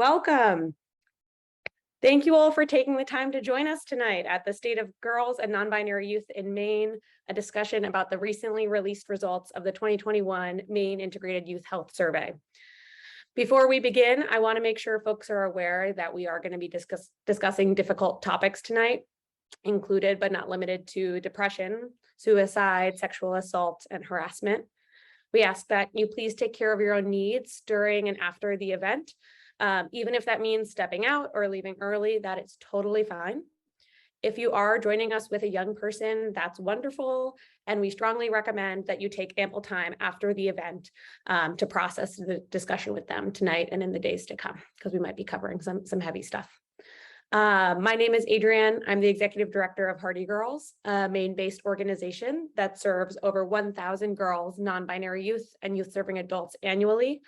Welcome. Thank you all for taking the time to join us tonight at the State of Girls and Non-Binary Youth in Maine, a discussion about the recently released results of the 2021 Maine Integrated Youth Health Survey. Before we begin, I want to make sure folks are aware that we are going to be discussing difficult topics tonight, included but not limited to depression, suicide, sexual assault, and harassment. We ask that you please take care of your own needs during and after the event. Even if that means stepping out or leaving early, that is totally fine. If you are joining us with a young person, that's wonderful. And we strongly recommend that you take ample time after the event to process the discussion with them tonight and in the days to come, because we might be covering some heavy stuff. My name is Adrienne. I'm the Executive Director of Hardy Girls, a Maine-based organization that serves over 1,000 girls, non-binary youth, and youth-serving adults annually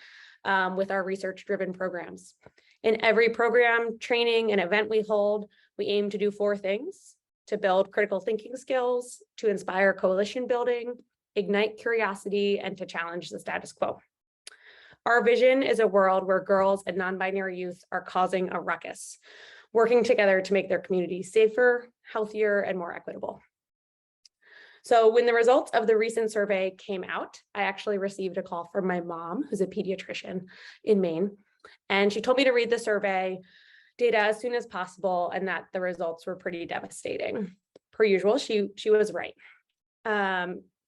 with our research-driven programs. In every program, training, and event we hold, we aim to do 4 things: to build critical thinking skills, to inspire coalition building, ignite curiosity, and to challenge the status quo. Our vision is a world where girls and non-binary youth are causing a ruckus, working together to make their communities safer, healthier, and more equitable. So when the results of the recent survey came out, I actually received a call from my mom, who's a pediatrician in Maine, and she told me to read the survey data as soon as possible and that the results were pretty devastating. Per usual, she was right.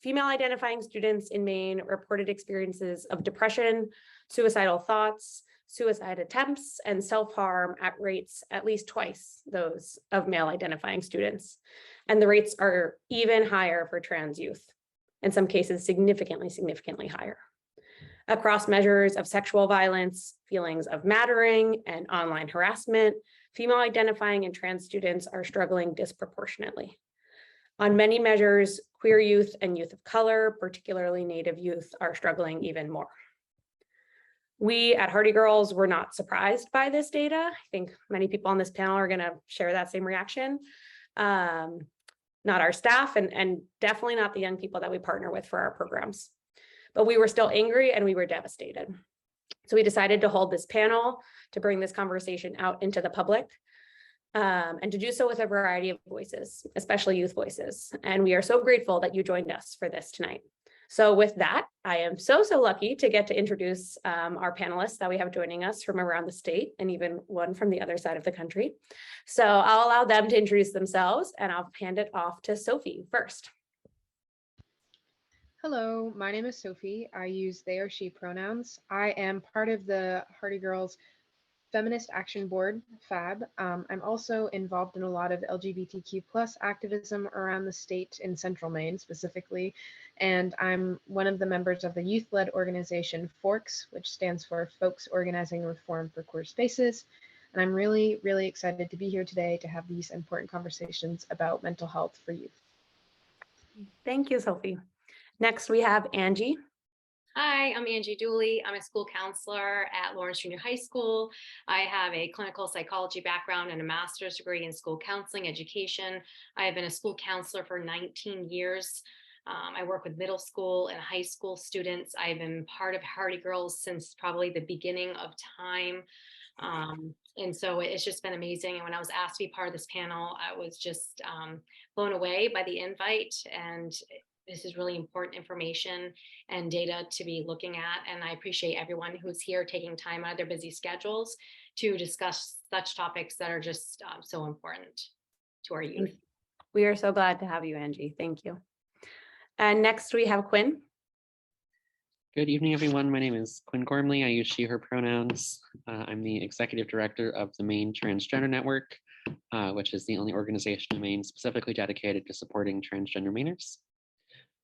Female identifying students in Maine reported experiences of depression, suicidal thoughts, suicide attempts, and self-harm at rates at least twice those of male identifying students. And the rates are even higher for trans youth, in some cases significantly higher. Across measures of sexual violence, feelings of mattering, and online harassment, female identifying and trans students are struggling disproportionately. On many measures, queer youth and youth of color, particularly Native youth, are struggling even more. We at Hardy Girls were not surprised by this data. I think many people on this panel are going to share that same reaction. Not our staff and definitely not the young people that we partner with for our programs. But we were still angry and we were devastated. So we decided to hold this panel to bring this conversation out into the public and to do so with a variety of voices, especially youth voices. And we are so grateful that you joined us for this tonight. So with that, I am so lucky to get to introduce our panelists that we have joining us from around the state and even one from the other side of the country. So I'll allow them to introduce themselves and I'll hand it off to Sophie first. Hello, my name is Sophie. I use they or she pronouns. I am part of the Hardy Girls Feminist Action Board, FAB. I'm also involved in a lot of LGBTQ+ activism around the state in central Maine specifically, and I'm one of the members of the youth-led organization FORKS, which stands for Folks Organizing Reform for Queer Spaces. And I'm really excited to be here today to have these important conversations about mental health for youth. Thank you, Sophie. Next, we have Angie. Hi, I'm Angie Dooley. I'm a school counselor at Lawrence Junior High School. I have a clinical psychology background and a master's degree in school counseling education. I have been a school counselor for 19 years. I work with middle school and high school students. I've been part of Hardy Girls since probably the beginning of time. And so it's just been amazing. And when I was asked to be part of this panel, I was just blown away by the invite. And this is really important information and data to be looking at. And I appreciate everyone who's here taking time out of their busy schedules to discuss such topics that are just so important to our youth. We are so glad to have you, Angie. Thank you. And next we have Quinn. Good evening, everyone. My name is Quinn Gormley. I use she, her pronouns. I'm the Executive Director of the Maine Transgender Network, which is the only organization in Maine specifically dedicated to supporting transgender Mainers.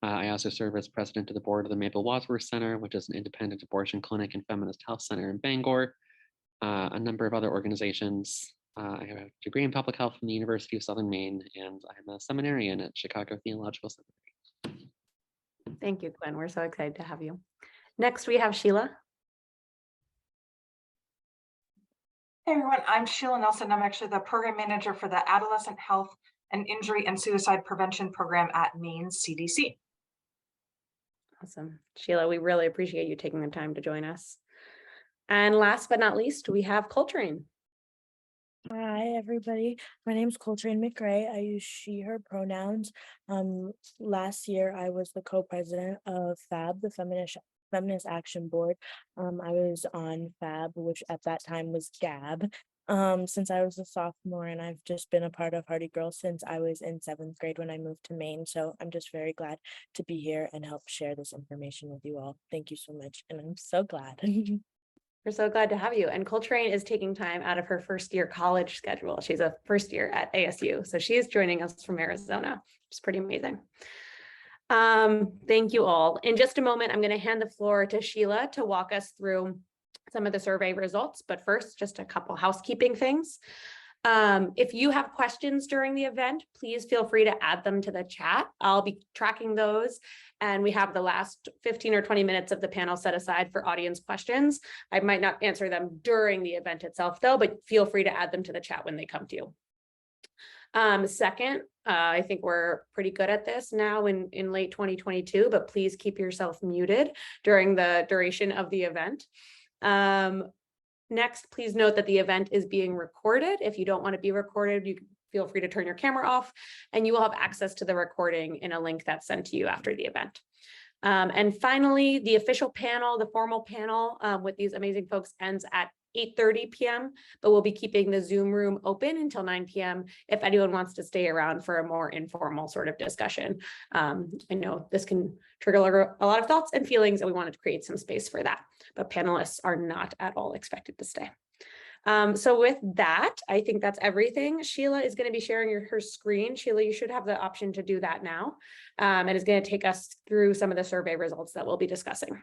I also serve as president of the board of the Mabel Wadsworth Center, which is an independent abortion clinic and feminist health center in Bangor, a number of other organizations. I have a degree in public health from the University of Southern Maine, and I'm a seminarian at Chicago Theological Seminary. Thank you, Quinn. We're so excited to have you. Next, we have Sheila. Hey, everyone. I'm Sheila Nelson. I'm actually the program manager for the Adolescent Health and Injury and Suicide Prevention Program at Maine CDC. Awesome. Sheila, we really appreciate you taking the time to join us. And last but not least, we have Coltrane. Hi, everybody. My name is Coltrane McRae. I use she, her pronouns. Last year, I was the co-president of FAB, the Feminist Action Board. I was on FAB, which at that time was GAB, since I was a sophomore, and I've just been a part of Hardy Girls since I was in 7th grade when I moved to Maine. So I'm just very glad to be here and help share this information with you all. Thank you so much, and I'm so glad. We're so glad to have you. And Coltrane is taking time out of her first year college schedule. She's a first year at ASU. So she is joining us from Arizona. It's pretty amazing. Thank you all. In just a moment, I'm going to hand the floor to Sheila to walk us through some of the survey results. But first, just a couple housekeeping things. If you have questions during the event, please feel free to add them to the chat. I'll be tracking those, and we have the last 15 or 20 minutes of the panel set aside for audience questions. I might not answer them during the event itself though, but feel free to add them to the chat when they come to you. Second, I think we're pretty good at this now in late 2022, but please keep yourself muted during the duration of the event. Next, please note that the event is being recorded. If you don't want to be recorded, you can feel free to turn your camera off, and you will have access to the recording in a link that's sent to you after the event. And finally, the official panel, the formal panel with these amazing folks ends at 8:30 p.m., but we'll be keeping the Zoom room open until 9 p.m. if anyone wants to stay around for a more informal sort of discussion. I know this can trigger a lot of thoughts and feelings, and we wanted to create some space for that, but panelists are not at all expected to stay. So with that, I think that's everything. Sheila is going to be sharing her screen. Sheila, you should have the option to do that now, and is going to take us through some of the survey results that we'll be discussing.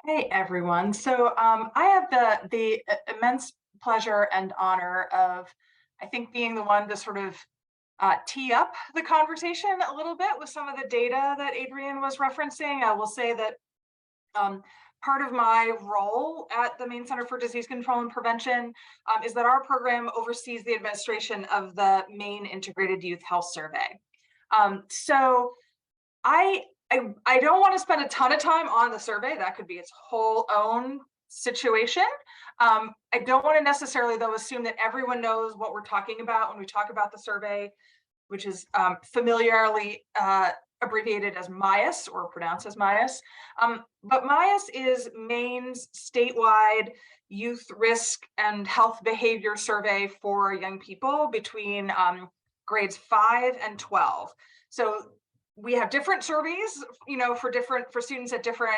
Hey everyone. So I have the immense pleasure and honor of, I think, being the one to sort of tee up the conversation a little bit with some of the data that Adrienne was referencing. I will say that part of my role at the Maine Center for Disease Control and Prevention is that our program oversees the administration of the Maine Integrated Youth Health Survey. So I don't want to spend a ton of time on the survey. That could be its whole own situation. I don't want to necessarily, though, assume that everyone knows what we're talking about when we talk about the survey, which is familiarly abbreviated as MIYHS or pronounced as MIYHS. But MIYHS is Maine's statewide youth risk and health behavior survey for young people between grades 5 and 12. So we have different surveys, for students at different,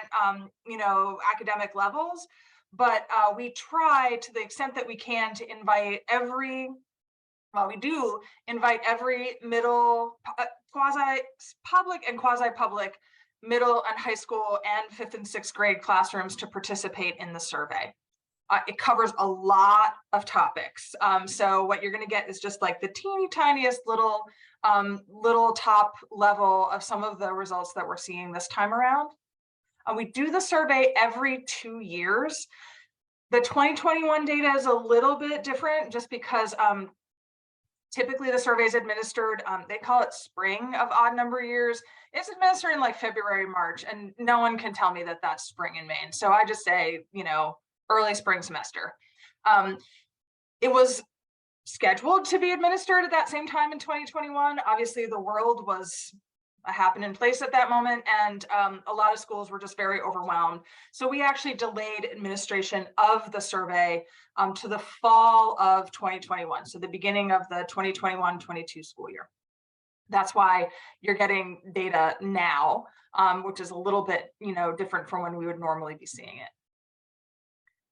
academic levels, but we try to the extent that we can to invite every middle, quasi-public and quasi-public middle and high school and 5th and 6th grade classrooms to participate in the survey. It covers a lot of topics. So what you're going to get is just like the teeny tiniest little top level of some of the results that we're seeing this time around. We do the survey every 2 years. The 2021 data is a little bit different just because typically the survey is administered, they call it spring of odd number years. It's administered in like February, March, and no one can tell me that that's spring in Maine. So I just say, early spring semester. It was scheduled to be administered at that same time in 2021. Obviously, the world was a happening place at that moment, and a lot of schools were just very overwhelmed. So we actually delayed administration of the survey to the fall of 2021, so the beginning of the 2021-22 school year. That's why you're getting data now, which is a little bit, different from when we would normally be seeing it.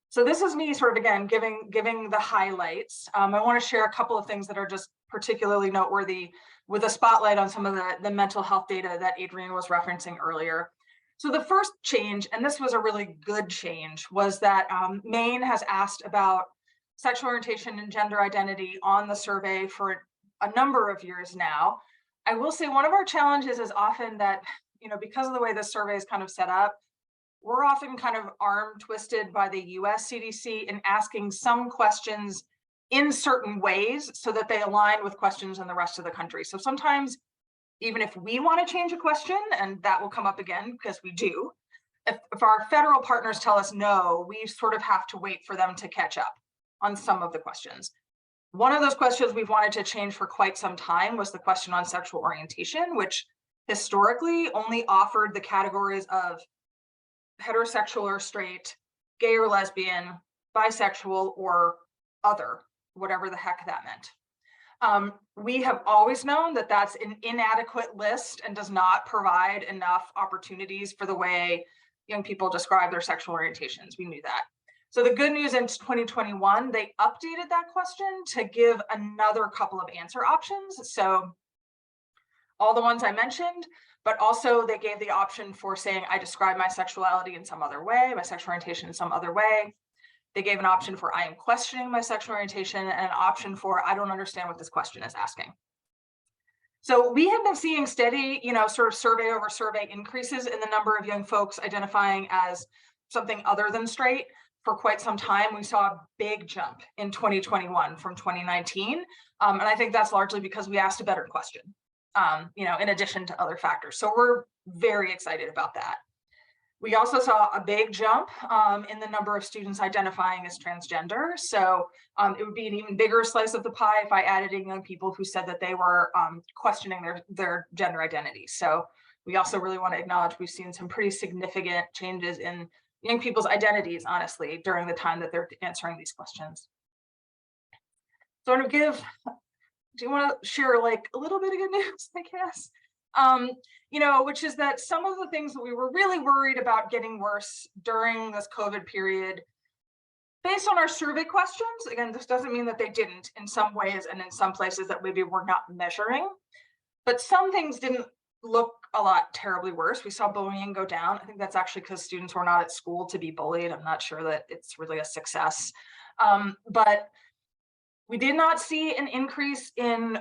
So this is me sort of, again, giving the highlights. I want to share a couple of things that are just particularly noteworthy with a spotlight on some of the mental health data that Adrienne was referencing earlier. So the first change, and this was a really good change, was that Maine has asked about sexual orientation and gender identity on the survey for a number of years now. I will say one of our challenges is often that, because of the way this survey is kind of set up, we're often kind of arm twisted by the US CDC in asking some questions in certain ways so that they align with questions in the rest of the country. So sometimes, even if we want to change a question, and that will come up again because we do, if our federal partners tell us no, we sort of have to wait for them to catch up on some of the questions. One of those questions we've wanted to change for quite some time was the question on sexual orientation, which historically only offered the categories of heterosexual or straight, gay or lesbian, bisexual, or other, whatever the heck that meant. We have always known that that's an inadequate list and does not provide enough opportunities for the way young people describe their sexual orientations. We knew that. So the good news in 2021, they updated that question to give another couple of answer options. So all the ones I mentioned, but also they gave the option for saying, I describe my sexuality in some other way, my sexual orientation in some other way. They gave an option for I am questioning my sexual orientation, and an option for I don't understand what this question is asking. So we have been seeing steady, sort of survey over survey increases in the number of young folks identifying as something other than straight for quite some time. We saw a big jump in 2021 from 2019. And I think that's largely because we asked a better question, in addition to other factors. So we're very excited about that. We also saw a big jump in the number of students identifying as transgender. So it would be an even bigger slice of the pie if I added in young people who said that they were questioning their gender identity. So we also really want to acknowledge we've seen some pretty significant changes in young people's identities, honestly, during the time that they're answering these questions. So I'm going to do you want to share like a little bit of good news, I guess? Which is that some of the things that we were really worried about getting worse during this COVID period, based on our survey questions, again, this doesn't mean that they didn't in some ways and in some places that maybe we're not measuring, but some things didn't look a lot terribly worse. We saw bullying go down. I think that's actually because students were not at school to be bullied. I'm not sure that it's really a success. But we did not see an increase in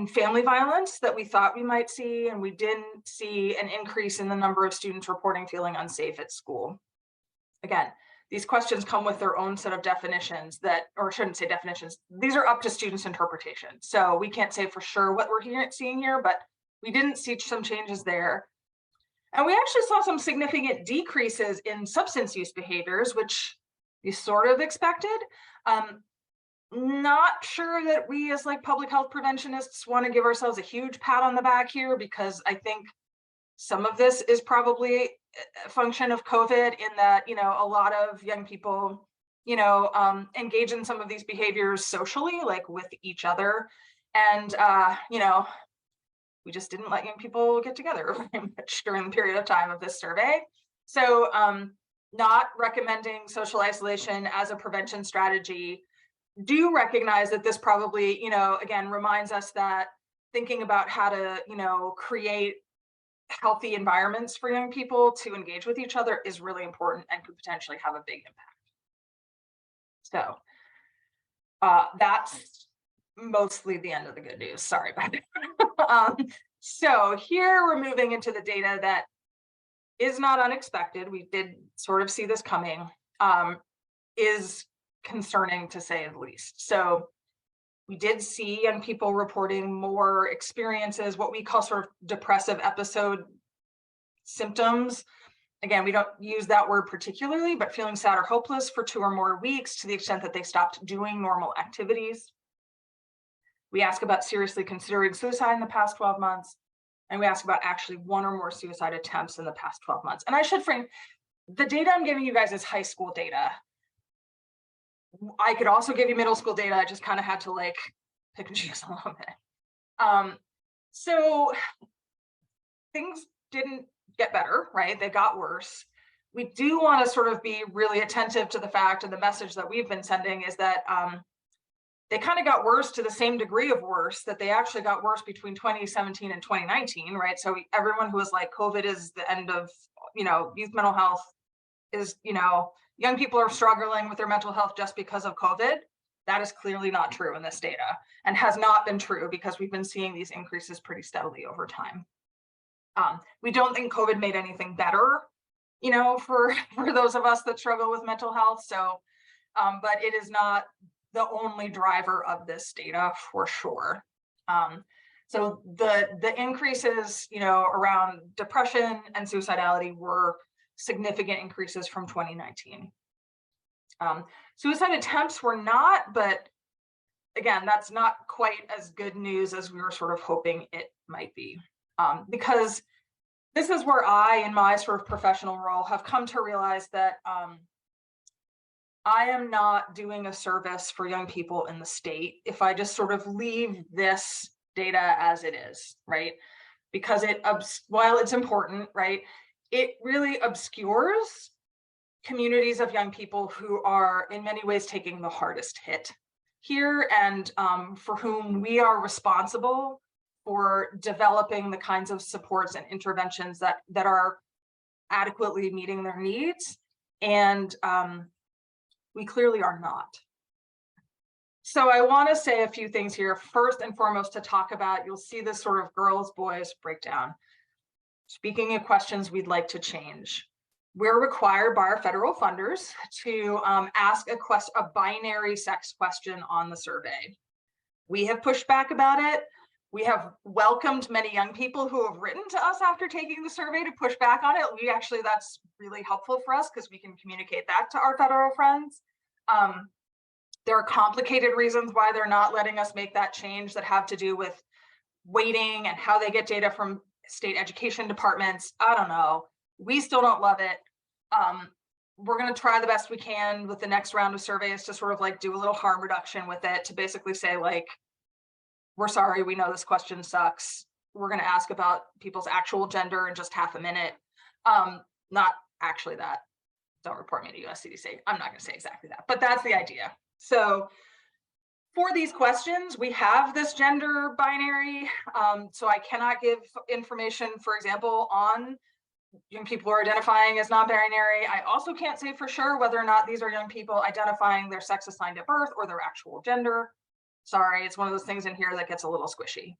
family violence that we thought we might see, and we didn't see an increase in the number of students reporting feeling unsafe at school. Again, these questions come with their own set of definitions or shouldn't say definitions, these are up to students' interpretation. So we can't say for sure what we're seeing here, but we didn't see some changes there. And we actually saw some significant decreases in substance use behaviors, which we sort of expected. Not sure that we as like public health preventionists want to give ourselves a huge pat on the back here, because I think some of this is probably a function of COVID in that, a lot of young people, engage in some of these behaviors socially, like with each other. And, we just didn't let young people get together very much during the period of time of this survey. So not recommending social isolation as a prevention strategy. Do recognize that this probably, again, reminds us that thinking about how to, create healthy environments for young people to engage with each other is really important and could potentially have a big impact. So that's mostly the end of the good news. Sorry about that. So here we're moving into the data that is not unexpected. We did sort of see this coming, is concerning to say the least. So we did see young people reporting more experiences, what we call sort of depressive episode symptoms. Again, we don't use that word particularly, but feeling sad or hopeless for 2 or more weeks to the extent that they stopped doing normal activities. We ask about seriously considering suicide in the past 12 months. And we ask about actually 1 or more suicide attempts in the past 12 months. And I should frame, the data I'm giving you guys is high school data. I could also give you middle school data. I just kind of had to like pick and choose a little bit. So things didn't get better, right? They got worse. We do want to sort of be really attentive to the fact, and the message that we've been sending is that they kind of got worse to the same degree of worse that they actually got worse between 2017 and 2019, right? So everyone who was like, COVID is the end of, youth mental health is, young people are struggling with their mental health just because of COVID. That is clearly not true in this data, and has not been true because we've been seeing these increases pretty steadily over time. We don't think COVID made anything better, for those of us that struggle with mental health. So, but it is not the only driver of this data for sure. So the increases, around depression and suicidality were significant increases from 2019. Suicide attempts were not, but again, that's not quite as good news as we were sort of hoping it might be. Because this is where I, in my sort of professional role, have come to realize that I am not doing a service for young people in the state if I just sort of leave this data as it is, right? Because while it's important, right, it really obscures communities of young people who are in many ways taking the hardest hit here, and for whom we are responsible for developing the kinds of supports and interventions that are adequately meeting their needs. And we clearly are not. So I want to say a few things here. First and foremost, to talk about, you'll see this sort of girls, boys breakdown. Speaking of questions we'd like to change. We're required by our federal funders to ask a binary sex question on the survey. We have pushed back about it. We have welcomed many young people who have written to us after taking the survey to push back on it. That's really helpful for us because we can communicate that to our federal friends. There are complicated reasons why they're not letting us make that change that have to do with weighting and how they get data from state education departments. I don't know. We still don't love it. We're going to try the best we can with the next round of surveys to sort of like do a little harm reduction with it, to basically say like, we're sorry, we know this question sucks. We're going to ask about people's actual gender in just half a minute. Not actually that. Don't report me to US CDC. I'm not going to say exactly that, but that's the idea. So for these questions, we have this gender binary. So I cannot give information, for example, on young people who are identifying as non-binary. I also can't say for sure whether or not these are young people identifying their sex assigned at birth or their actual gender. Sorry, it's one of those things in here that gets a little squishy.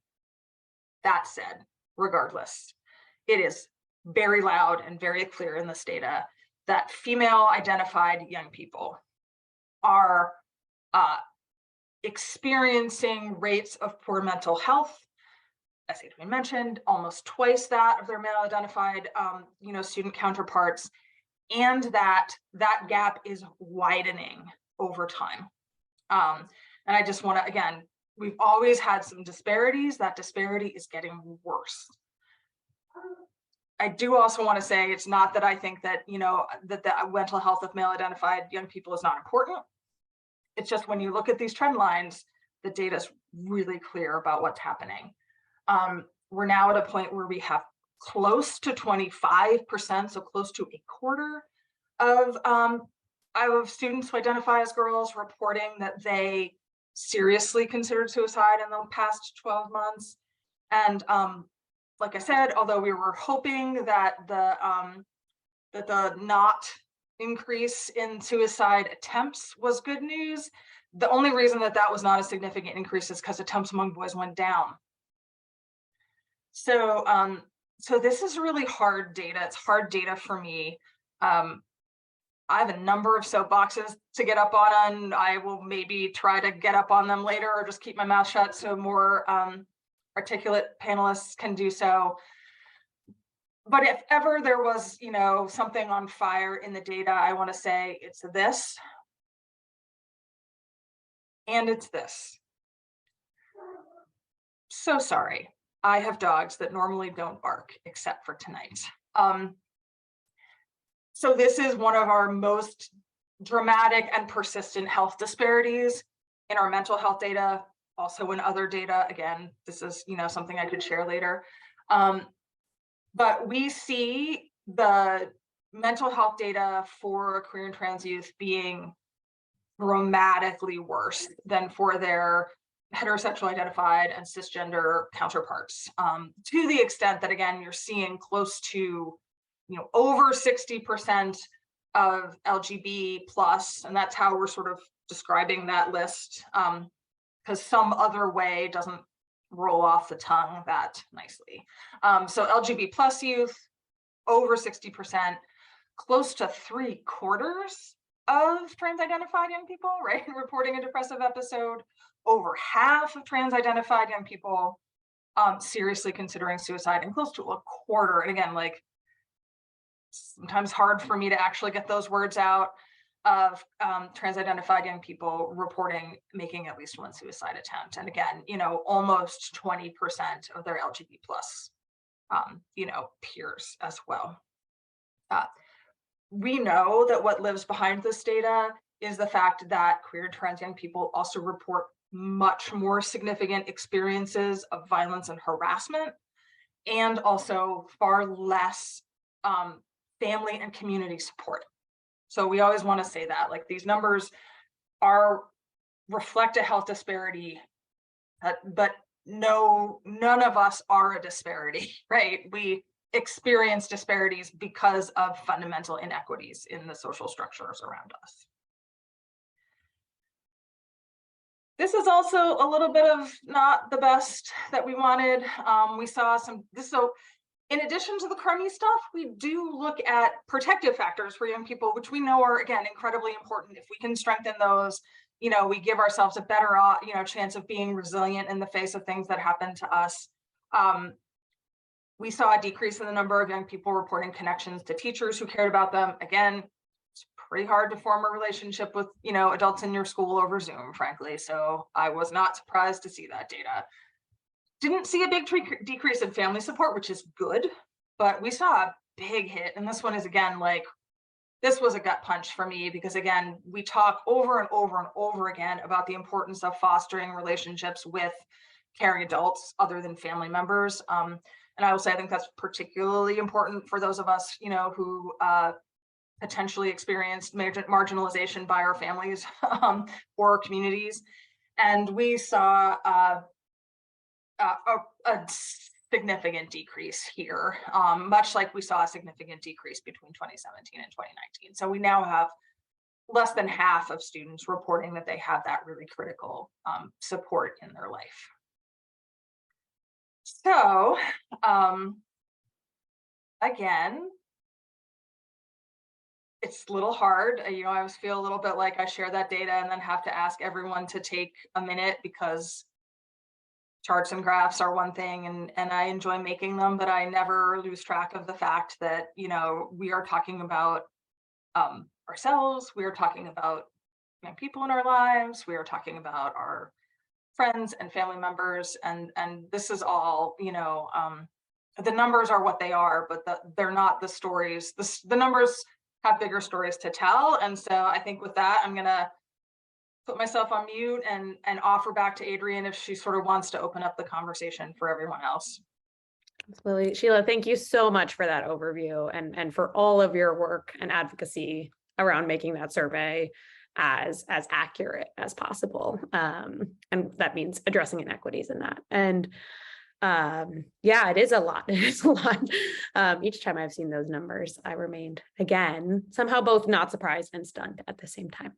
That said, regardless, it is very loud and very clear in this data that female identified young people are experiencing rates of poor mental health, as Adrienne mentioned, almost twice that of their male identified student counterparts, and that gap is widening over time. And I just want to, again, we've always had some disparities. That disparity is getting worse. I do also want to say it's not that I think that, that the mental health of male identified young people is not important. It's just when you look at these trend lines, the data is really clear about what's happening. We're now at a point where we have close to 25%, so close to a quarter of students who identify as girls reporting that they seriously considered suicide in the past 12 months. And like I said, although we were hoping that the not increase in suicide attempts was good news, the only reason that was not a significant increase is because attempts among boys went down. So so this is really hard data. It's hard data for me. I have a number of soapboxes to get up on. I will maybe try to get up on them later or just keep my mouth shut so more articulate panelists can do so. But if ever there was, something on fire in the data, I want to say it's this. And it's this. So sorry. I have dogs that normally don't bark except for tonight. So this is one of our most dramatic and persistent health disparities in our mental health data, also in other data. Again, this is something I could share later. But we see the mental health data for queer and trans youth being dramatically worse than for their heterosexual identified and cisgender counterparts, to the extent that, again, you're seeing close to over 60% of LGB plus, and that's how we're sort of describing that list, because some other way doesn't roll off the tongue that nicely. So LGB plus youth, over 60%, close to 3/4 of trans-identified young people, right, reporting a depressive episode. Over half of trans-identified young people seriously considering suicide, and close to a quarter. And again, like, sometimes hard for me to actually get those words out, of trans-identified young people reporting making at least one suicide attempt. And again, you know, almost 20% of their LGBT plus, you know, peers as well. We know that what lives behind this data is the fact that queer and trans young people also report much more significant experiences of violence and harassment, and also far less family and community support. So we always want to say that, like, these numbers reflect a health disparity, but none of us are a disparity, right? We experience disparities because of fundamental inequities in the social structures around us. This is also a little bit of not the best that we wanted. We saw so in addition to the crummy stuff, we do look at protective factors for young people, which we know are, again, incredibly important. If we can strengthen those, you know, we give ourselves a better, you know, chance of being resilient in the face of things that happen to us. We saw a decrease in the number of young people reporting connections to teachers who cared about them. Again, it's pretty hard to form a relationship with, you know, adults in your school over Zoom, frankly. So I was not surprised to see that data. Didn't see a big decrease in family support, which is good, but we saw a big hit. And this one is, again, like, this was a gut punch for me, because again, we talk over and over and over again about the importance of fostering relationships with caring adults other than family members. And I will say, I think that's particularly important for those of us, you know, who potentially experienced marginalization by our families or communities. And we saw a significant decrease here, much like we saw a significant decrease between 2017 and 2019. So we now have less than half of students reporting that they have that really critical support in their life. So again, it's a little hard. You know, I always feel a little bit like I share that data and then have to ask everyone to take a minute, because charts and graphs are one thing, and I enjoy making them, but I never lose track of the fact that, you know, we are talking about ourselves, we are talking about young people in our lives, we are talking about our friends and family members, and this is all, you know, the numbers are what they are, but they're not the stories. The numbers have bigger stories to tell. And so I think with that, I'm gonna put myself on mute and offer back to Adrienne if she sort of wants to open up the conversation for everyone else. Absolutely. Sheila, thank you so much for that overview, and for all of your work and advocacy around making that survey as accurate as possible. And that means addressing inequities in that. And yeah, it is a lot. It is a lot. Each time I've seen those numbers, I remained, again, somehow both not surprised and stunned at the same time.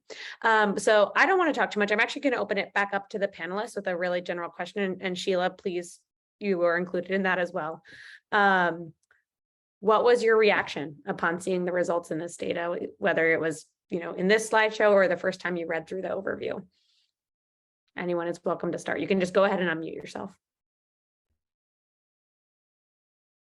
So I don't want to talk too much. I'm actually going to open it back up to the panelists with a really general question. And Sheila, please, you were included in that as well. What was your reaction upon seeing the results in this data, whether it was, you know, in this slideshow or the first time you read through the overview? Anyone is welcome to start. You can just go ahead and unmute yourself.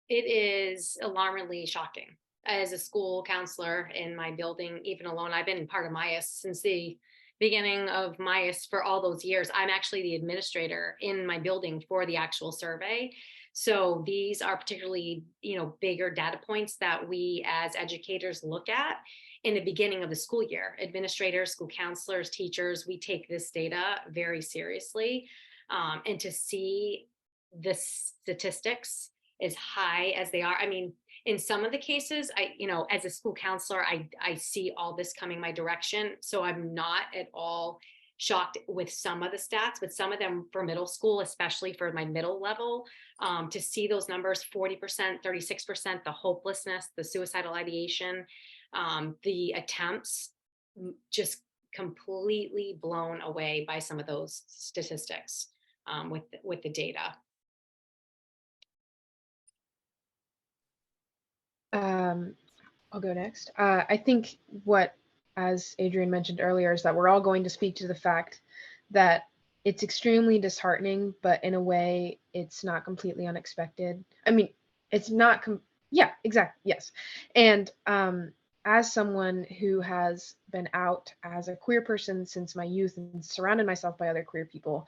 It is alarmingly shocking. As a school counselor in my building, even alone, I've been part of MIYHS since the beginning of MIYHS for all those years. I'm actually the administrator in my building for the actual survey. So these are particularly, you know, bigger data points that we as educators look at in the beginning of the school year. Administrators, school counselors, teachers, we take this data very seriously. And to see the statistics as high as they are, I mean, in some of the cases, you know, as a school counselor, I see all this coming my direction. So I'm not at all shocked with some of the stats, but some of them for middle school, especially for my middle level, to see those numbers, 40%, 36%, the hopelessness, the suicidal ideation, the attempts, just completely blown away by some of those statistics with the data. I'll go next. I think what as Adrienne mentioned earlier, is that we're all going to speak to the fact that it's extremely disheartening, but in a way, it's not completely unexpected. I mean, it's not, yeah, exactly, yes. And as someone who has been out as a queer person since my youth and surrounded myself by other queer people,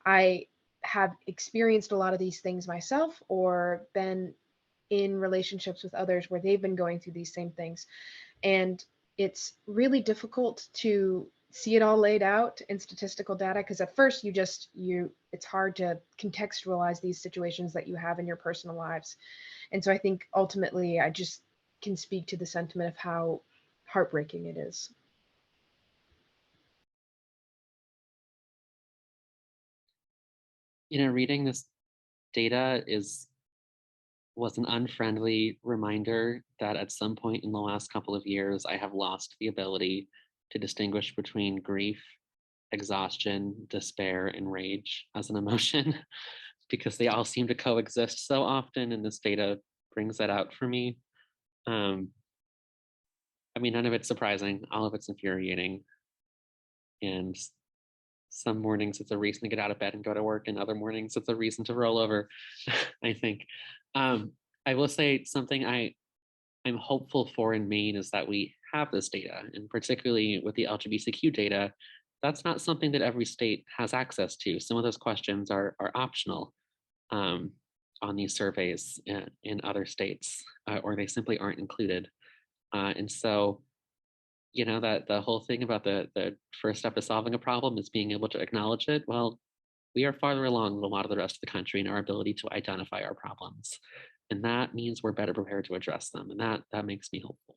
I have experienced a lot of these things myself, or been in relationships with others where they've been going through these same things. And it's really difficult to see it all laid out in statistical data, because at first it's hard to contextualize these situations that you have in your personal lives. And so I think ultimately I just can speak to the sentiment of how heartbreaking it is. Reading this data was an unfriendly reminder that at some point in the last couple of years, I have lost the ability to distinguish between grief, exhaustion, despair, and rage as an emotion, because they all seem to coexist so often, and this data brings that out for me. I mean, none of it's surprising, all of it's infuriating. And some mornings it's a reason to get out of bed and go to work, and other mornings it's a reason to roll over, I think. I will say something I'm hopeful for in Maine is that we have this data, and particularly with the LGBTQ data, that's not something that every state has access to. Some of those questions are optional on these surveys in other states, or they simply aren't included. And so, that the whole thing about the first step to solving a problem is being able to acknowledge it. Well, we are farther along than a lot of the rest of the country in our ability to identify our problems. And that means we're better prepared to address them. And that makes me hopeful.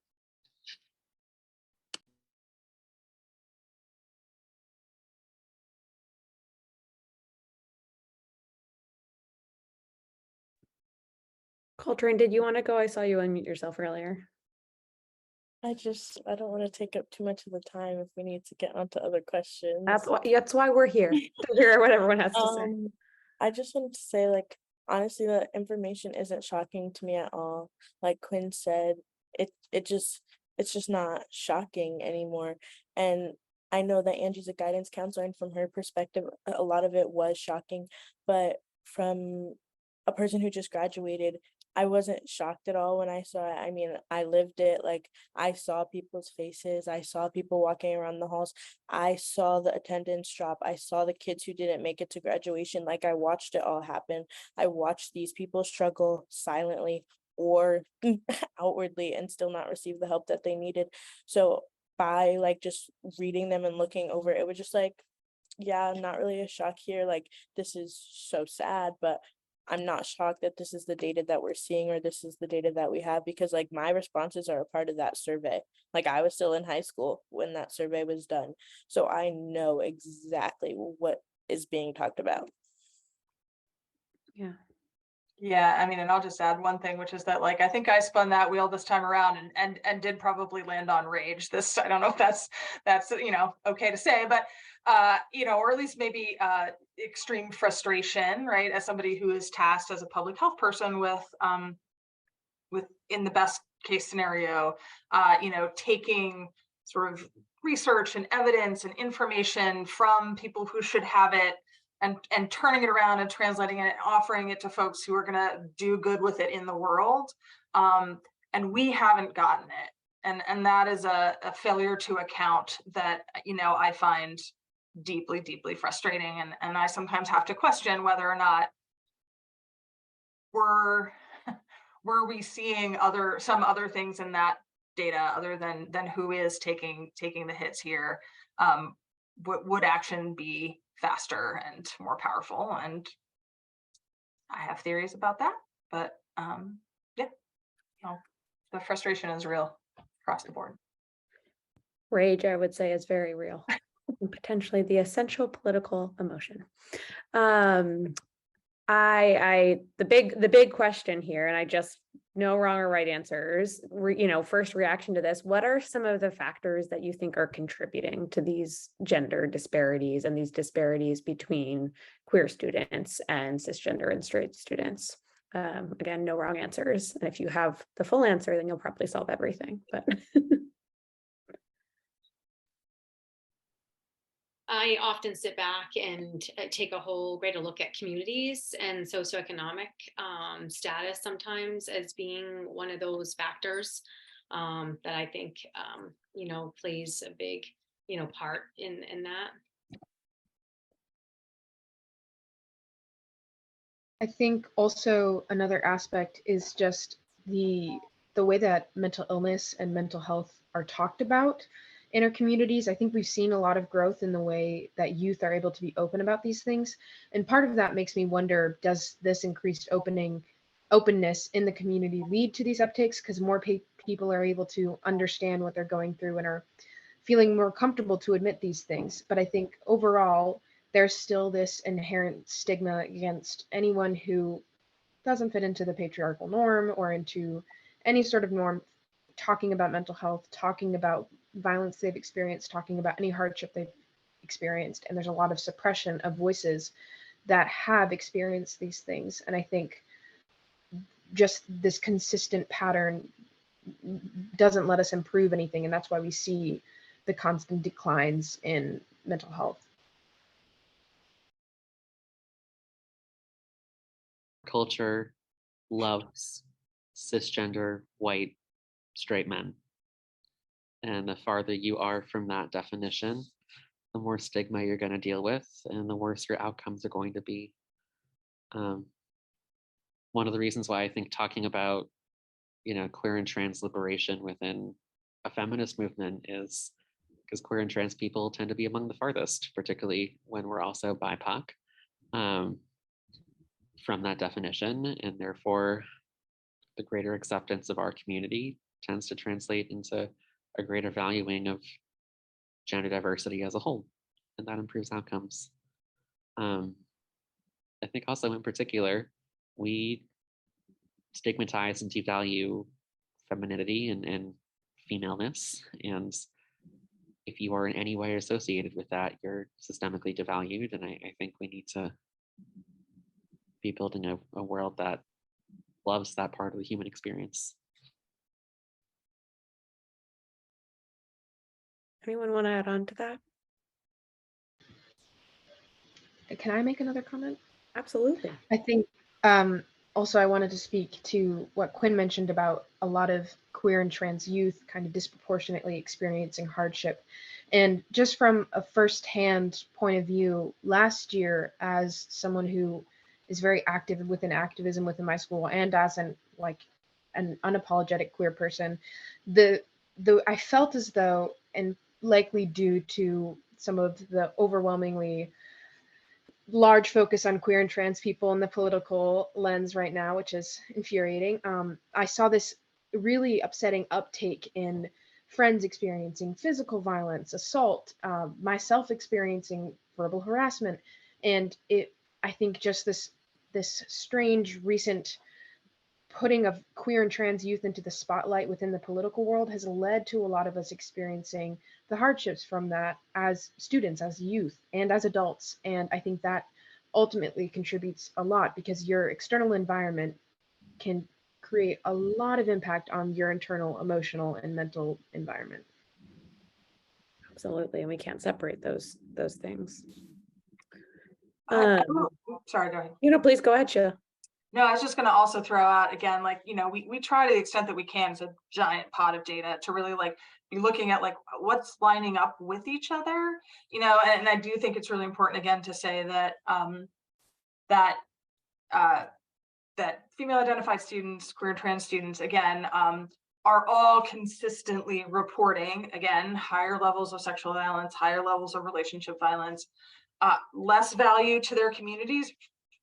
Coltrane, did you want to go? I saw you unmute yourself earlier. I don't want to take up too much of the time if we need to get onto other questions. That's why we're here, to hear what everyone has to say. I just wanted to say, like, honestly, the information isn't shocking to me at all. Like Quinn said, it's just not shocking anymore. And I know that Angie's a guidance counselor, and from her perspective, a lot of it was shocking. But from a person who just graduated, I wasn't shocked at all when I saw it. I mean, I lived it. Like, I saw people's faces. I saw people walking around the halls. I saw the attendance drop. I saw the kids who didn't make it to graduation. Like, I watched it all happen. I watched these people struggle silently or outwardly and still not receive the help that they needed. So by like just reading them and looking over it was just like, yeah, not really a shock here. Like, this is so sad, but I'm not shocked that this is the data that we're seeing, or this is the data that we have, because like my responses are a part of that survey. Like, I was still in high school when that survey was done. So I know exactly what is being talked about. Yeah. Yeah, I mean, and I'll just add one thing, which is that, like, I think I spun that wheel this time around and did probably land on rage. This, I don't know if that's okay to say, but or at least maybe extreme frustration, right? As somebody who is tasked as a public health person with in the best case scenario, taking sort of research and evidence and information from people who should have it, and turning it around and translating it and offering it to folks who are going to do good with it in the world. And we haven't gotten it. And that is a failure to account that, I find deeply, deeply frustrating. And I sometimes have to question whether or not were we seeing some other things in that data other than who is taking the hits here. Would action be faster and more powerful? And I have theories about that, but the frustration is real across the board. Rage, I would say, is very real, and potentially the essential political emotion. The big question here, and I just no wrong or right answers. First reaction to this: what are some of the factors that you think are contributing to these gender disparities and these disparities between queer students and cisgender and straight students? Again, no wrong answers. And if you have the full answer, then you'll probably solve everything. But I often sit back and take a whole greater look at communities and socioeconomic status sometimes as being one of those factors that I think, plays a big, part in that. I think also another aspect is just the way that mental illness and mental health are talked about in our communities. I think we've seen a lot of growth in the way that youth are able to be open about these things. And part of that makes me wonder, does this increased openness in the community lead to these uptakes? Because more people are able to understand what they're going through and are feeling more comfortable to admit these things. But I think overall, there's still this inherent stigma against anyone who doesn't fit into the patriarchal norm or into any sort of norm, talking about mental health, talking about violence they've experienced, talking about any hardship they've experienced. And there's a lot of suppression of voices that have experienced these things. And I think just this consistent pattern doesn't let us improve anything. And that's why we see the constant declines in mental health. Culture loves cisgender, white, straight men. And the farther you are from that definition, the more stigma you're going to deal with and the worse your outcomes are going to be. One of the reasons why I think talking about, queer and trans liberation within a feminist movement is because queer and trans people tend to be among the farthest, particularly when we're also BIPOC. From that definition, and therefore the greater acceptance of our community tends to translate into a greater valuing of gender diversity as a whole, and that improves outcomes. I think also in particular, we stigmatize and devalue femininity and femaleness, and if you are in any way associated with that, you're systemically devalued, and I think we need to be building a world that loves that part of the human experience. Anyone want to add on to that? Can I make another comment? Absolutely. I think also I wanted to speak to what Quinn mentioned about a lot of queer and trans youth kind of disproportionately experiencing hardship. And just from a firsthand point of view, last year, as someone who is very active within activism within my school and as an unapologetic queer person, I felt as though, and likely due to some of the overwhelmingly large focus on queer and trans people in the political lens right now, which is infuriating. I saw this really upsetting uptake in friends experiencing physical violence, assault, myself experiencing verbal harassment. And I think just this strange recent putting of queer and trans youth into the spotlight within the political world has led to a lot of us experiencing the hardships from that as students, as youth, and as adults. And I think that ultimately contributes a lot because your external environment can create a lot of impact on your internal emotional and mental environment. Absolutely. And we can't separate those things. Sorry, go ahead. Please go ahead, Sheila. No, I was just going to also throw out again, we try to the extent that we can, it's a giant pot of data to really be looking at what's lining up with each other, and I do think it's really important again to say that that female identified students, queer and trans students, again, are all consistently reporting, again, higher levels of sexual violence, higher levels of relationship violence, less value to their communities,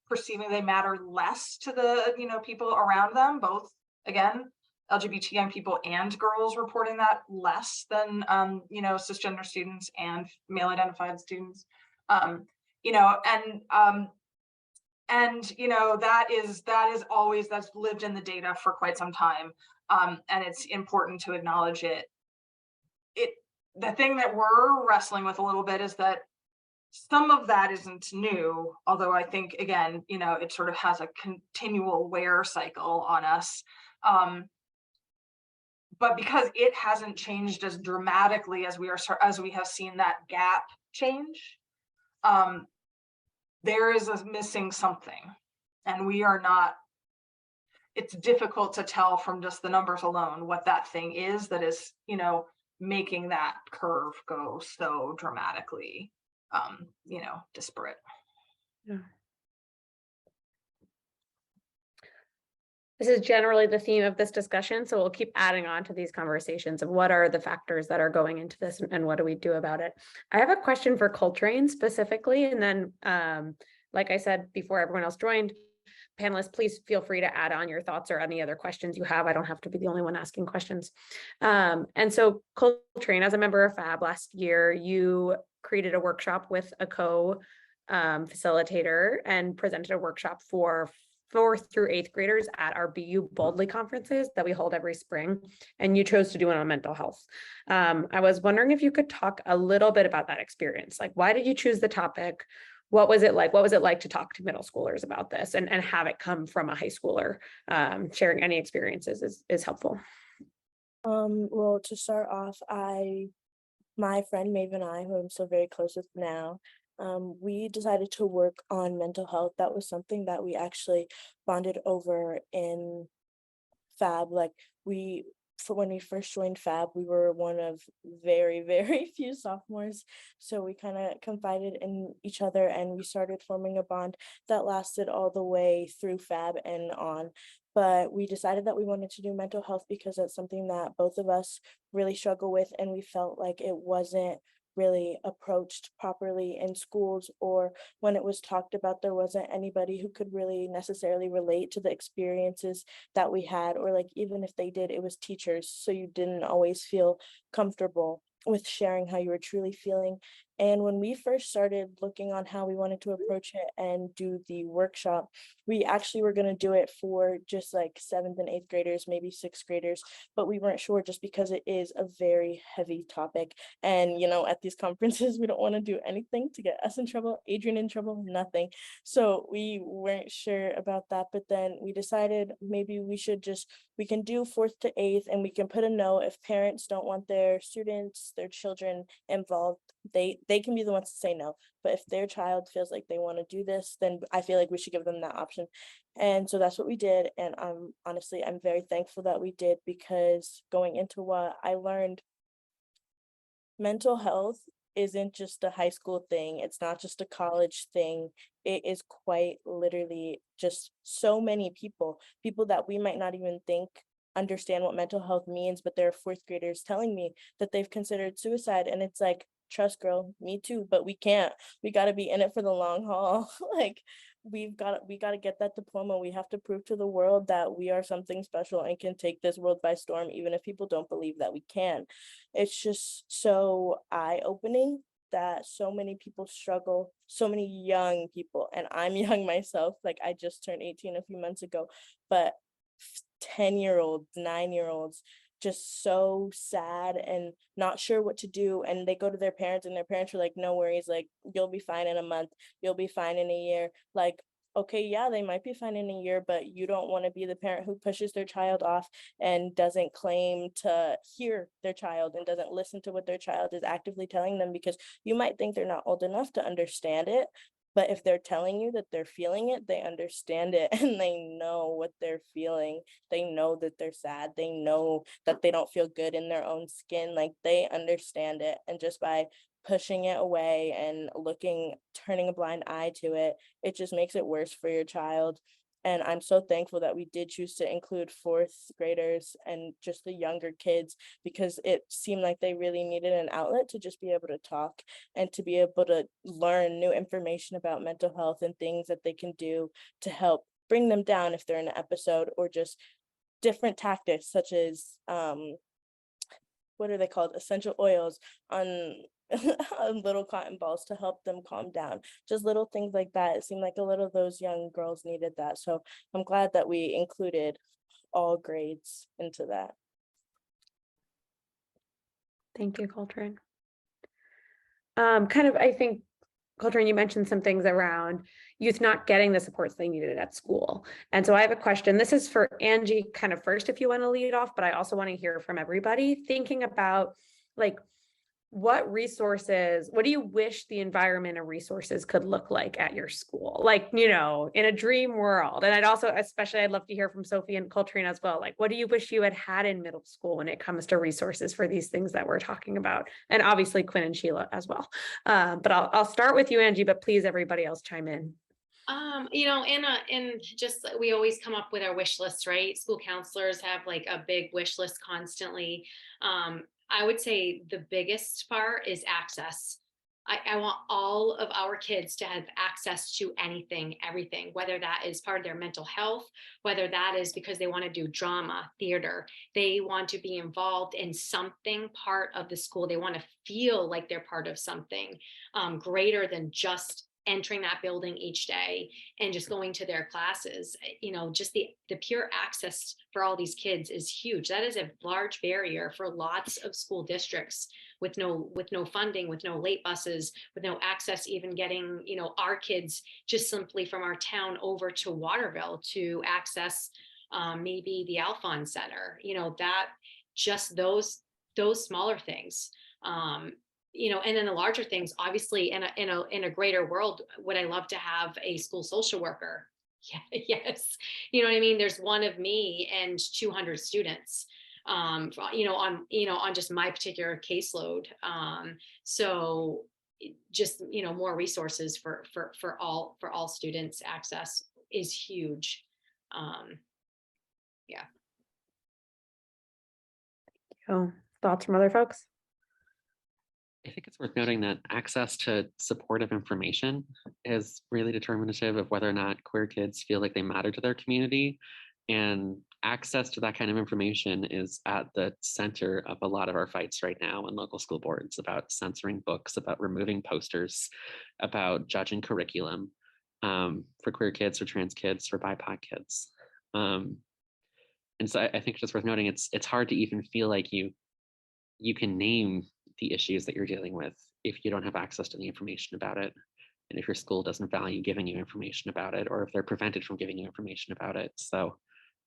perceiving they matter less to the people around them, both again LGBT young people and girls reporting that less than cisgender students and male identified students, that is always, that's lived in the data for quite some time, and it's important to acknowledge it. The thing that we're wrestling with a little bit is that some of that isn't new, although I think, again, it sort of has a continual wear cycle on us. But because it hasn't changed as dramatically as we have seen that gap change, there is a missing something, and we are not, it's difficult to tell from just the numbers alone what that thing is that is, you know, making that curve go so dramatically, you know, disparate. Yeah. This is generally the theme of this discussion, so we'll keep adding on to these conversations of what are the factors that are going into this and what do we do about it. I have a question for Coltrane specifically, and then like I said before everyone else joined, panelists, please feel free to add on your thoughts or any other questions you have. I don't have to be the only one asking questions. And so Coltrane, as a member of FAB last year, you created a workshop with a co-facilitator and presented a workshop for 4th through 8th graders at our BU Boldly conferences that we hold every spring, and you chose to do it on mental health. I was wondering if you could talk a little bit about that experience. Like, why did you choose the topic? What was it like? What was it like to talk to middle schoolers about this and have it come from a high schooler? Sharing any experiences is helpful. Well, to start off, my friend Maeve and I, who I'm so very close with now, we decided to work on mental health. That was something that we actually bonded over in FAB. Like when we first joined FAB, we were one of very, very few sophomores. So we kind of confided in each other and we started forming a bond that lasted all the way through FAB and on. But we decided that we wanted to do mental health because that's something that both of us really struggle with, and we felt like it wasn't really approached properly in schools, or when it was talked about, there wasn't anybody who could really necessarily relate to the experiences that we had, or like even if they did, it was teachers, so you didn't always feel comfortable with sharing how you were truly feeling. And when we first started looking on how we wanted to approach it and do the workshop, we actually were going to do it for just like 7th and 8th graders, maybe 6th graders, but we weren't sure just because it is a very heavy topic. And, you know, at these conferences, we don't want to do anything to get us in trouble, Adrienne in trouble, nothing. So we weren't sure about that. But then we decided maybe we can do 4th to 8th, and we can put a note if parents don't want their students, their children involved, they can be the ones to say no. But if their child feels like they want to do this, then I feel like we should give them that option. And so that's what we did. And I'm very thankful that we did, because going into what I learned, mental health isn't just a high school thing. It's not just a college thing. It is quite literally just so many people that we might not even think understand what mental health means, but there are 4th graders telling me that they've considered suicide. And it's like, trust girl, me too, but we can't. We got to be in it for the long haul. Like we got to get that diploma. We have to prove to the world that we are something special and can take this world by storm, even if people don't believe that we can. It's just so eye-opening that so many people struggle, so many young people, and I'm young myself. Like I just turned 18 a few months ago, but 10-year-olds, 9-year-olds, just so sad and not sure what to do. And they go to their parents, and their parents are like, no worries, like you'll be fine in a month, you'll be fine in a year. Like, okay, yeah, they might be fine in a year, but you don't want to be the parent who pushes their child off and doesn't claim to hear their child and doesn't listen to what their child is actively telling them, because you might think they're not old enough to understand it. But if they're telling you that they're feeling it, they understand it and they know what they're feeling. They know that they're sad. They know that they don't feel good in their own skin. Like they understand it. And just by pushing it away and turning a blind eye to it, it just makes it worse for your child. And I'm so thankful that we did choose to include 4th graders and just the younger kids, because it seemed like they really needed an outlet to just be able to talk and to be able to learn new information about mental health and things that they can do to help bring them down if they're in an episode, or just different tactics such as what are they called? Essential oils on little cotton balls to help them calm down. Just little things like that. It seemed like a little of those young girls needed that. So I'm glad that we included all grades into that. Thank you, Coltrane. I think, Coltrane, you mentioned some things around youth not getting the supports they needed at school. And so I have a question. This is for Angie kind of first, if you want to lead off, but I also want to hear from everybody thinking about like what resources, what do you wish the environment and resources could look like at your school? Like, you know, in a dream world. And I'd also, especially, I'd love to hear from Sophie and Coltrane as well. Like, what do you wish you had had in middle school when it comes to resources for these things that we're talking about? And obviously Quinn and Sheila as well. But I'll start with you, Angie, but please, everybody else chime in. You know, and just we always come up with our wish lists, right? School counselors have like a big wish list constantly. I would say the biggest part is access. I want all of our kids to have access to anything, everything, whether that is part of their mental health, whether that is because they want to do drama, theater, they want to be involved in something part of the school. They want to feel like they're part of something greater than just entering that building each day and just going to their classes. You know, just the pure access for all these kids is huge. That is a large barrier for lots of school districts with no funding, with no late buses, with no access, even getting, you know, our kids just simply from our town over to Waterville to access maybe the Alphon Center, you know, that just those smaller things. You know, and then the larger things, obviously, in a greater world, would I love to have a school social worker? Yeah, yes. You know what I mean? There's one of me and 200 students, you know, on just my particular caseload. So just, you know, more resources for all students access is huge. Yeah. Oh, thoughts from other folks? I think it's worth noting that access to supportive information is really determinative of whether or not queer kids feel like they matter to their community. And access to that kind of information is at the center of a lot of our fights right now in local school boards about censoring books, about removing posters, about judging curriculum for queer kids, for trans kids, for BIPOC kids. And so I think it's just worth noting it's hard to even feel like you can name the issues that you're dealing with if you don't have access to the information about it, and if your school doesn't value giving you information about it, or if they're prevented from giving you information about it. So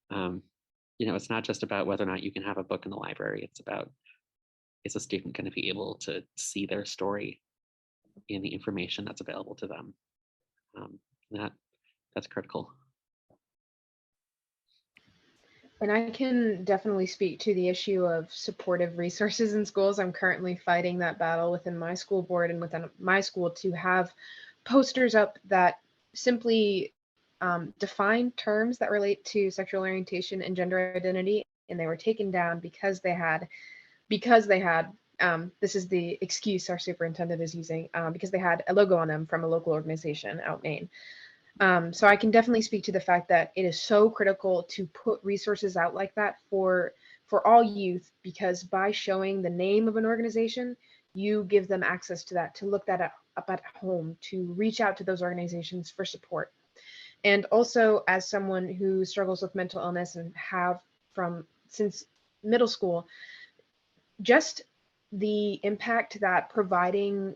you know, it's not just about whether or not you can have a book in the library. It's about, is a student going to be able to see their story in the information that's available to them? That's critical. And I can definitely speak to the issue of supportive resources in schools. I'm currently fighting that battle within my school board and within my school to have posters up that simply define terms that relate to sexual orientation and gender identity. And they were taken down because they had this is the excuse our superintendent is using, because they had a logo on them from a local organization out Maine. So I can definitely speak to the fact that it is so critical to put resources out like that for all youth, because by showing the name of an organization, you give them access to that, to look that up at home, to reach out to those organizations for support. And also, as someone who struggles with mental illness and have since middle school, just the impact that providing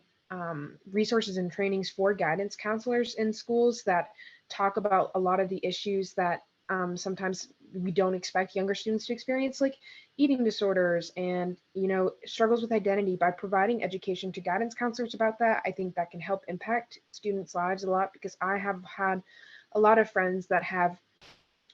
resources and trainings for guidance counselors in schools that talk about a lot of the issues that sometimes we don't expect younger students to experience, like eating disorders and, you know, struggles with identity. By providing education to guidance counselors about that, I think that can help impact students' lives a lot, because I have had a lot of friends that have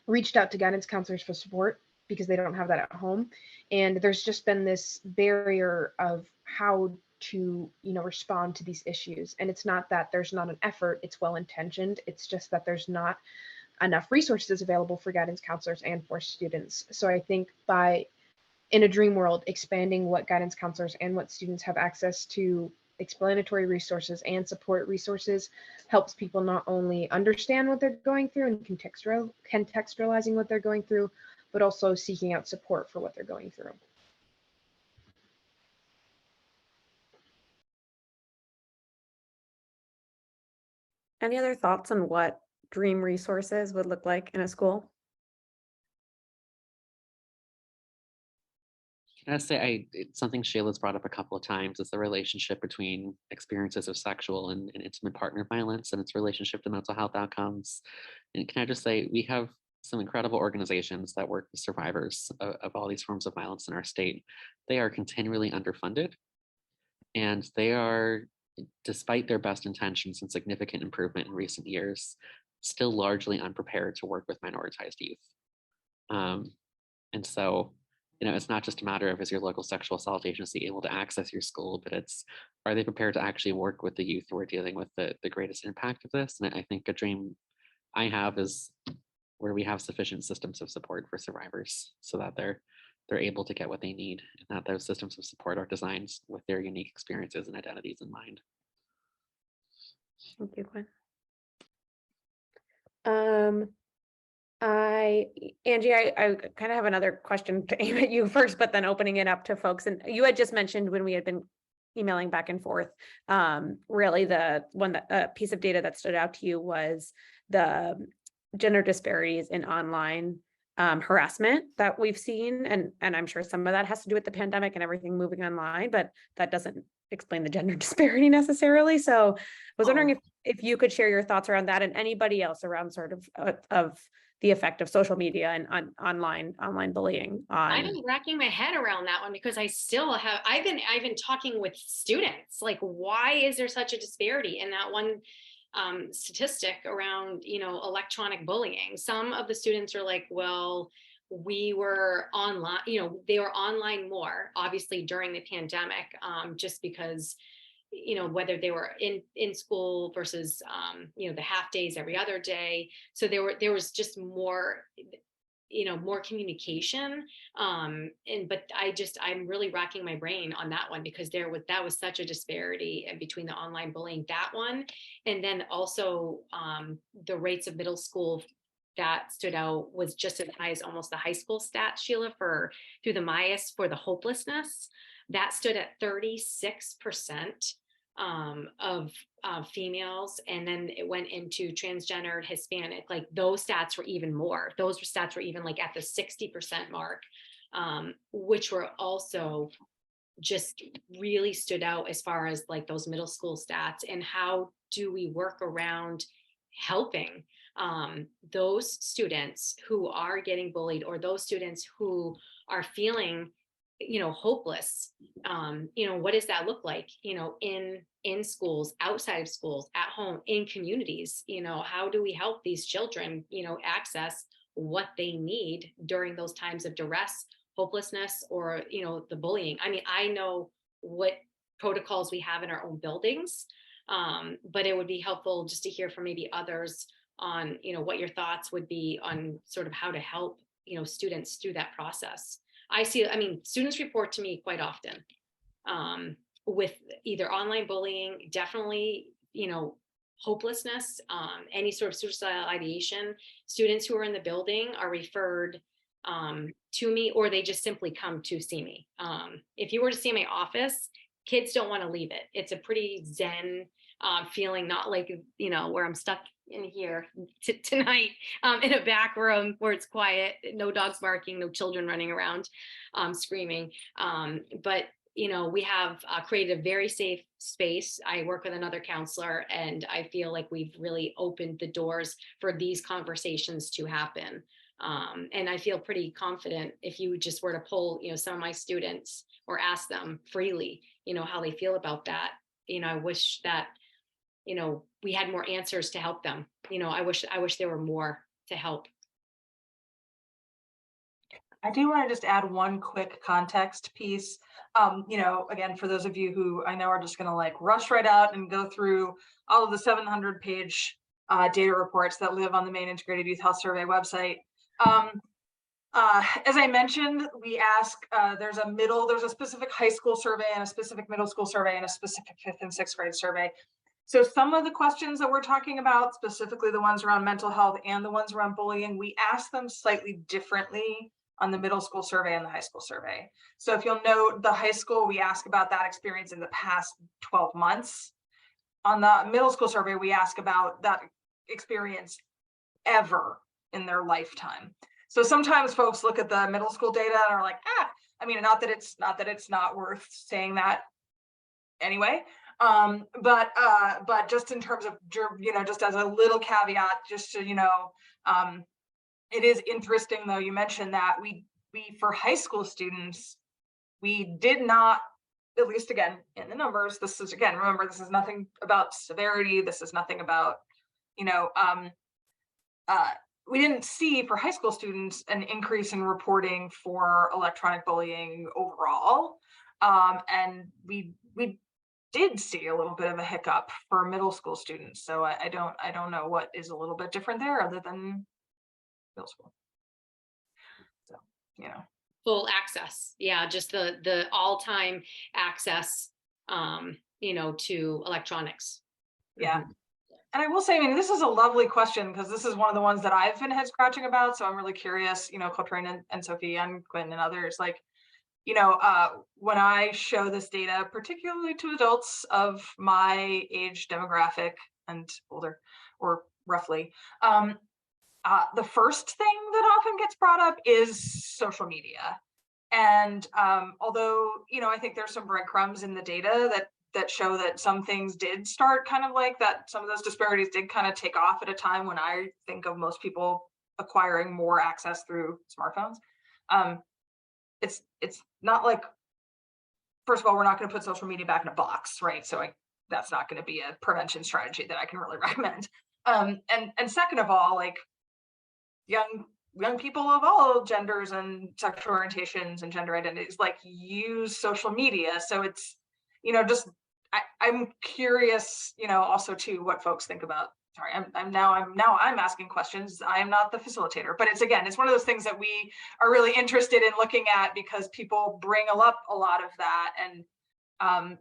reached out to guidance counselors for support because they don't have that at home. And there's just been this barrier of how to, you know, respond to these issues. And it's not that there's not an effort, it's well-intentioned. It's just that there's not enough resources available for guidance counselors and for students. So I think by, in a dream world, expanding what guidance counselors and what students have access to explanatory resources and support resources helps people not only understand what they're going through and contextualizing what they're going through, but also seeking out support for what they're going through. Any other thoughts on what dream resources would look like in a school? Can I say, it's something Sheila's brought up a couple of times, is the relationship between experiences of sexual and intimate partner violence and its relationship to mental health outcomes. And can I just say, we have some incredible organizations that work with survivors of all these forms of violence in our state. They are continually underfunded. And they are, despite their best intentions and significant improvement in recent years, still largely unprepared to work with minoritized youth. And so, it's not just a matter of, is your local sexual assault agency able to access your school, but it's, are they prepared to actually work with the youth who are dealing with the greatest impact of this? And I think a dream I have is where we have sufficient systems of support for survivors so that they're able to get what they need, and that those systems of support are designed with their unique experiences and identities in mind. Thank you, Quinn. Angie, I kind of have another question to aim at you first, but then opening it up to folks. And you had just mentioned when we had been emailing back and forth, really the one that piece of data that stood out to you was the gender disparities in online harassment that we've seen. And I'm sure some of that has to do with the pandemic and everything moving online, but that doesn't explain the gender disparity necessarily. So I was wondering if you could share your thoughts around that, and anybody else around sort of the effect of social media and online bullying on. I've been racking my head around that one because I still have, I've been talking with students, like, why is there such a disparity in that one statistic around, electronic bullying? Some of the students are like, well, we were online, they were online more, obviously during the pandemic, just because, whether they were in school versus, the half days every other day. So there was just more, more communication. But I'm really racking my brain on that one, because that was such a disparity between the online bullying, that one. And then also the rates of middle school that stood out was just as high as almost the high school stat, Sheila, through the MIYHS for the hopelessness. That stood at 36% of females, and then it went into transgendered, Hispanic. Like, those stats were even more. Those stats were even like at the 60% mark, which were also just really stood out as far as like those middle school stats. And how do we work around helping those students who are getting bullied, or those students who are feeling hopeless? What does that look like, in schools, outside of schools, at home, in communities? How do we help these children, access what they need during those times of duress, hopelessness, or, the bullying? I mean, I know what protocols we have in our own buildings, but it would be helpful just to hear from maybe others on, what your thoughts would be on sort of how to help, students through that process. Students report to me quite often with either online bullying, definitely, hopelessness, any sort of suicidal ideation. Students who are in the building are referred to me, or they just simply come to see me. If you were to see my office, kids don't want to leave it. It's a pretty zen feeling, not like, where I'm stuck in here tonight in a back room where it's quiet, no dogs barking, no children running around screaming. But we have created a very safe space. I work with another counselor, and I feel like we've really opened the doors for these conversations to happen. And I feel pretty confident if you just were to poll, some of my students, or ask them freely, how they feel about that. I wish that, we had more answers to help them. I wish there were more to help. I do want to just add one quick context piece. Again, for those of you who I know are just going to like rush right out and go through all of the 700-page data reports that live on the Maine Integrated Youth Health Survey website. As I mentioned, we ask, there's a specific high school survey and a specific middle school survey and a specific 5th and 6th grade survey. So some of the questions that we're talking about, specifically the ones around mental health and the ones around bullying, we ask them slightly differently on the middle school survey and the high school survey. So if you'll note, the high school, we ask about that experience in the past 12 months. On the middle school survey, we ask about that experience ever in their lifetime. So sometimes folks look at the middle school data and are like, not that it's not worth saying that anyway. But just in terms of, just as a little caveat, just to, it is interesting though, you mentioned that we for high school students, we did not at least again, in the numbers, this is, again, remember, this is nothing about severity. This is nothing about, you know, we didn't see for high school students an increase in reporting for electronic bullying overall. And we did see a little bit of a hiccup for middle school students. So I don't know what is a little bit different there other than middle school. So, you know. Full access. Yeah, just the all-time access, you know, to electronics. Yeah. And I will say, I mean, this is a lovely question because this is one of the ones that I've been head scratching about. So I'm really curious, you know, Coltrane and Sophie and Quinn and others, like, you know, when I show this data, particularly to adults of my age demographic and older, or roughly, the first thing that often gets brought up is social media. And although, you know, I think there's some breadcrumbs in the data that show that some things did start kind of like that, some of those disparities did kind of take off at a time when I think of most people acquiring more access through smartphones. It's not like, first of all, we're not going to put social media back in a box, right? So that's not going to be a prevention strategy that I can really recommend. And second of all, like young people of all genders and sexual orientations and gender identities like use social media. So it's, you know, just I'm curious, you know, also too, what folks think about. Sorry, I'm asking questions. I am not the facilitator, but it's one of those things that we are really interested in looking at because people bring up a lot of that, and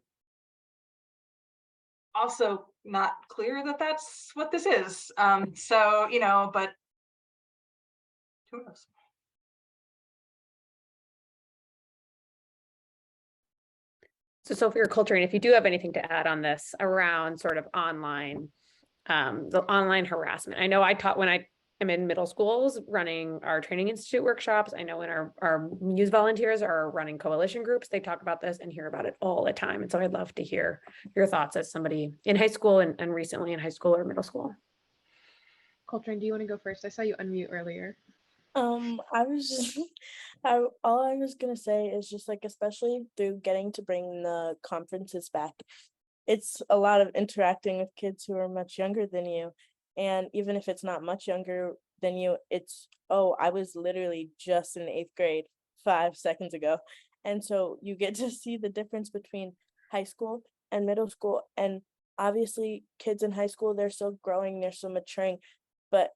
also not clear that that's what this is. So, you know, but who knows? So Sophie or Coltrane, if you do have anything to add on this around sort of online, the online harassment. I know I taught when I am in middle schools running our training institute workshops. I know when our MIYHS volunteers are running coalition groups, they talk about this and hear about it all the time. And so I'd love to hear your thoughts as somebody in high school and recently in high school or middle school. Coltrane, do you want to go first? I saw you unmute earlier. I was just, all I was gonna say is just like, especially through getting to bring the conferences back, it's a lot of interacting with kids who are much younger than you. And even if it's not much younger than you, it's, oh, I was literally just in 8th grade 5 seconds ago. And so you get to see the difference between high school and middle school. And obviously kids in high school, they're still growing, they're still maturing, but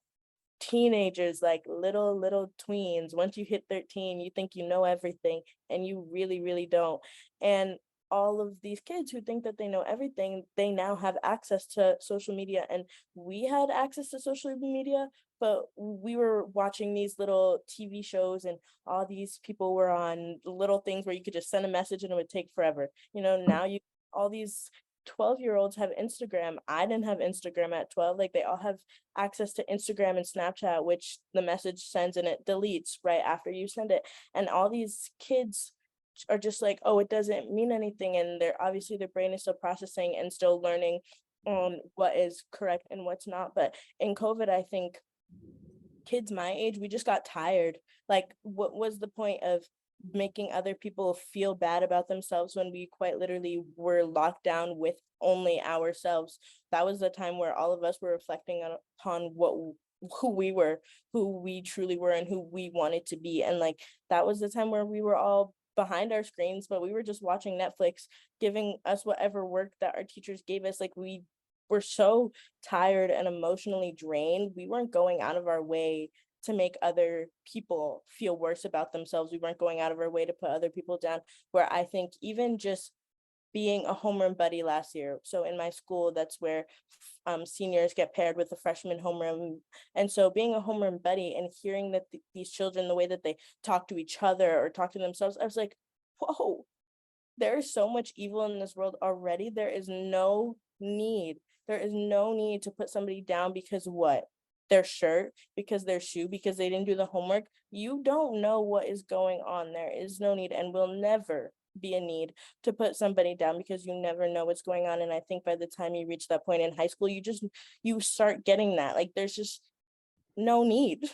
teenagers, like little tweens, once you hit 13, you think you know everything, and you really don't. And all of these kids who think that they know everything, they now have access to social media. And we had access to social media, but we were watching these little TV shows, and all these people were on little things where you could just send a message and it would take forever. You know, now you all these 12-year-olds have Instagram. I didn't have Instagram at 12. Like, they all have access to Instagram and Snapchat, which the message sends and it deletes right after you send it. And all these kids are just like, oh, it doesn't mean anything. And they're obviously, their brain is still processing and still learning what is correct and what's not. But in COVID, I think kids my age, we just got tired. Like, what was the point of making other people feel bad about themselves when we quite literally were locked down with only ourselves? That was the time where all of us were reflecting upon who we truly were and who we wanted to be. And like, that was the time where we were all behind our screens, but we were just watching Netflix, giving us whatever work that our teachers gave us. Like, we were so tired and emotionally drained. We weren't going out of our way to make other people feel worse about themselves. We weren't going out of our way to put other people down, where I think even just being a homeroom buddy last year. So in my school, that's where seniors get paired with a freshman homeroom. And so being a homeroom buddy and hearing that these children, the way that they talk to each other or talk to themselves, I was like, whoa, there is so much evil in this world already. There is no need to put somebody down because what? Their shirt, because their shoe, because they didn't do the homework. You don't know what is going on. There is no need, and will never be a need to put somebody down, because you never know what's going on. And I think by the time you reach that point in high school, you start getting that, like, there's just no need.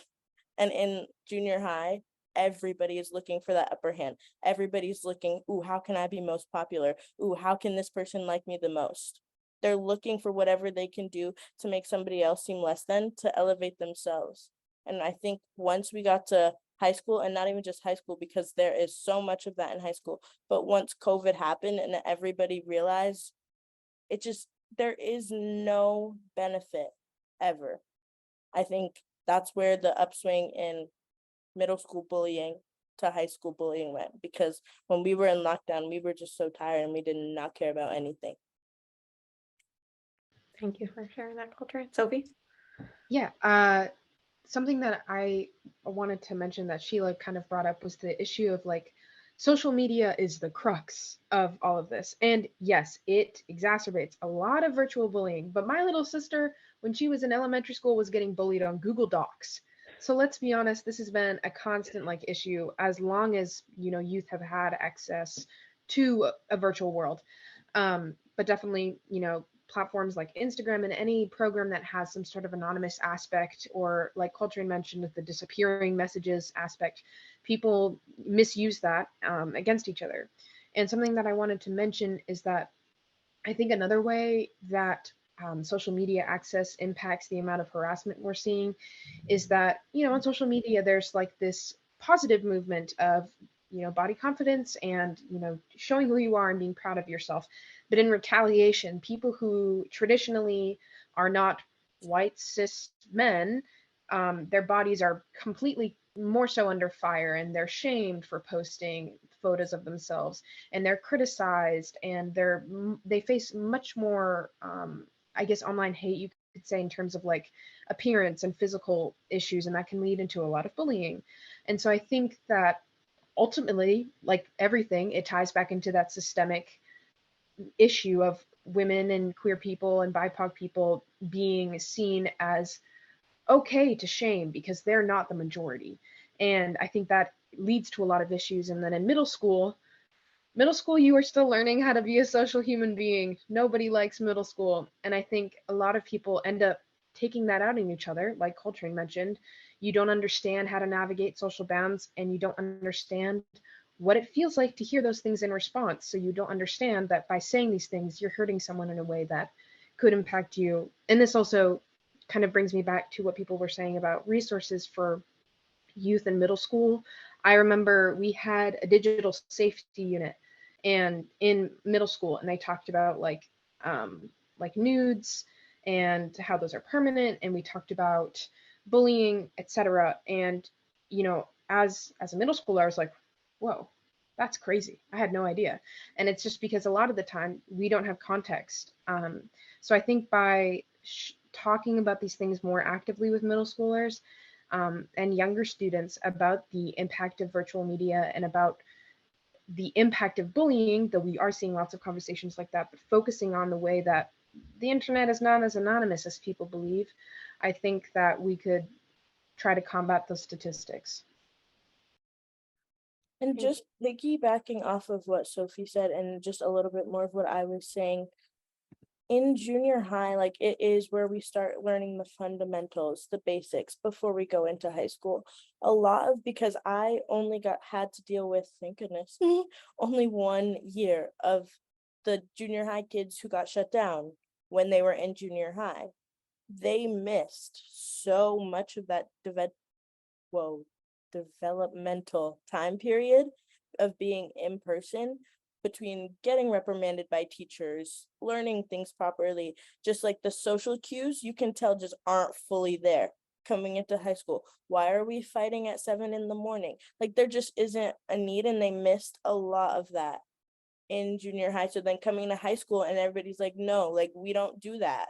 And in junior high, everybody is looking for that upper hand. Everybody's looking, ooh, how can I be most popular? Ooh, how can this person like me the most? They're looking for whatever they can do to make somebody else seem less than, to elevate themselves. And I think once we got to high school, and not even just high school, because there is so much of that in high school, but once COVID happened and everybody realized there is no benefit ever. I think that's where the upswing in middle school bullying to high school bullying went, because when we were in lockdown, we were just so tired and we did not care about anything. Thank you for sharing that, Coltrane. Sophie? Yeah, something that I wanted to mention that Sheila kind of brought up was the issue of like social media is the crux of all of this. And yes, it exacerbates a lot of virtual bullying. But my little sister, when she was in elementary school, was getting bullied on Google Docs. So let's be honest, this has been a constant like issue as long as, you know, youth have had access to a virtual world. But definitely, you know, platforms like Instagram and any program that has some sort of anonymous aspect, or like Coltrane mentioned with the disappearing messages aspect, people misuse that against each other. And something that I wanted to mention is that I think another way that social media access impacts the amount of harassment we're seeing is that, you know, on social media, there's like this positive movement of, you know, body confidence and, you know, showing who you are and being proud of yourself. But in retaliation, people who traditionally are not white cis men, their bodies are completely more so under fire, and they're shamed for posting photos of themselves, and they're criticized, and they face much more, I guess, online hate, you could say, in terms of like appearance and physical issues, and that can lead into a lot of bullying. And so I think that ultimately, like everything, it ties back into that systemic issue of women and queer people and BIPOC people being seen as okay to shame because they're not the majority. And I think that leads to a lot of issues. And then in middle school, you are still learning how to be a social human being. Nobody likes middle school. And I think a lot of people end up taking that out in each other, like Coltrane mentioned. You don't understand how to navigate social bounds, and you don't understand what it feels like to hear those things in response. So you don't understand that by saying these things, you're hurting someone in a way that could impact you. And this also kind of brings me back to what people were saying about resources for youth in middle school. I remember we had a digital safety unit and in middle school, and they talked about like nudes and how those are permanent, and we talked about bullying, etc. And you know, as a middle schooler, I was like, whoa, that's crazy. I had no idea. And it's just because a lot of the time we don't have context. So I think by talking about these things more actively with middle schoolers and younger students about the impact of virtual media and about the impact of bullying, though we are seeing lots of conversations like that, but focusing on the way that the internet is not as anonymous as people believe, I think that we could try to combat those statistics. And just piggybacking off of what Sophie said, and just a little bit more of what I was saying, in junior high, like it is where we start learning the fundamentals, the basics before we go into high school. Because I only had to deal with, thank goodness, only 1 year of the junior high kids who got shut down when they were in junior high. They missed so much of that developmental time period of being in person, between getting reprimanded by teachers, learning things properly, just like the social cues, you can tell just aren't fully there coming into high school. Why are we fighting at 7 a.m? Like there just isn't a need, and they missed a lot of that in junior high. So then coming to high school and everybody's like, no, like we don't do that.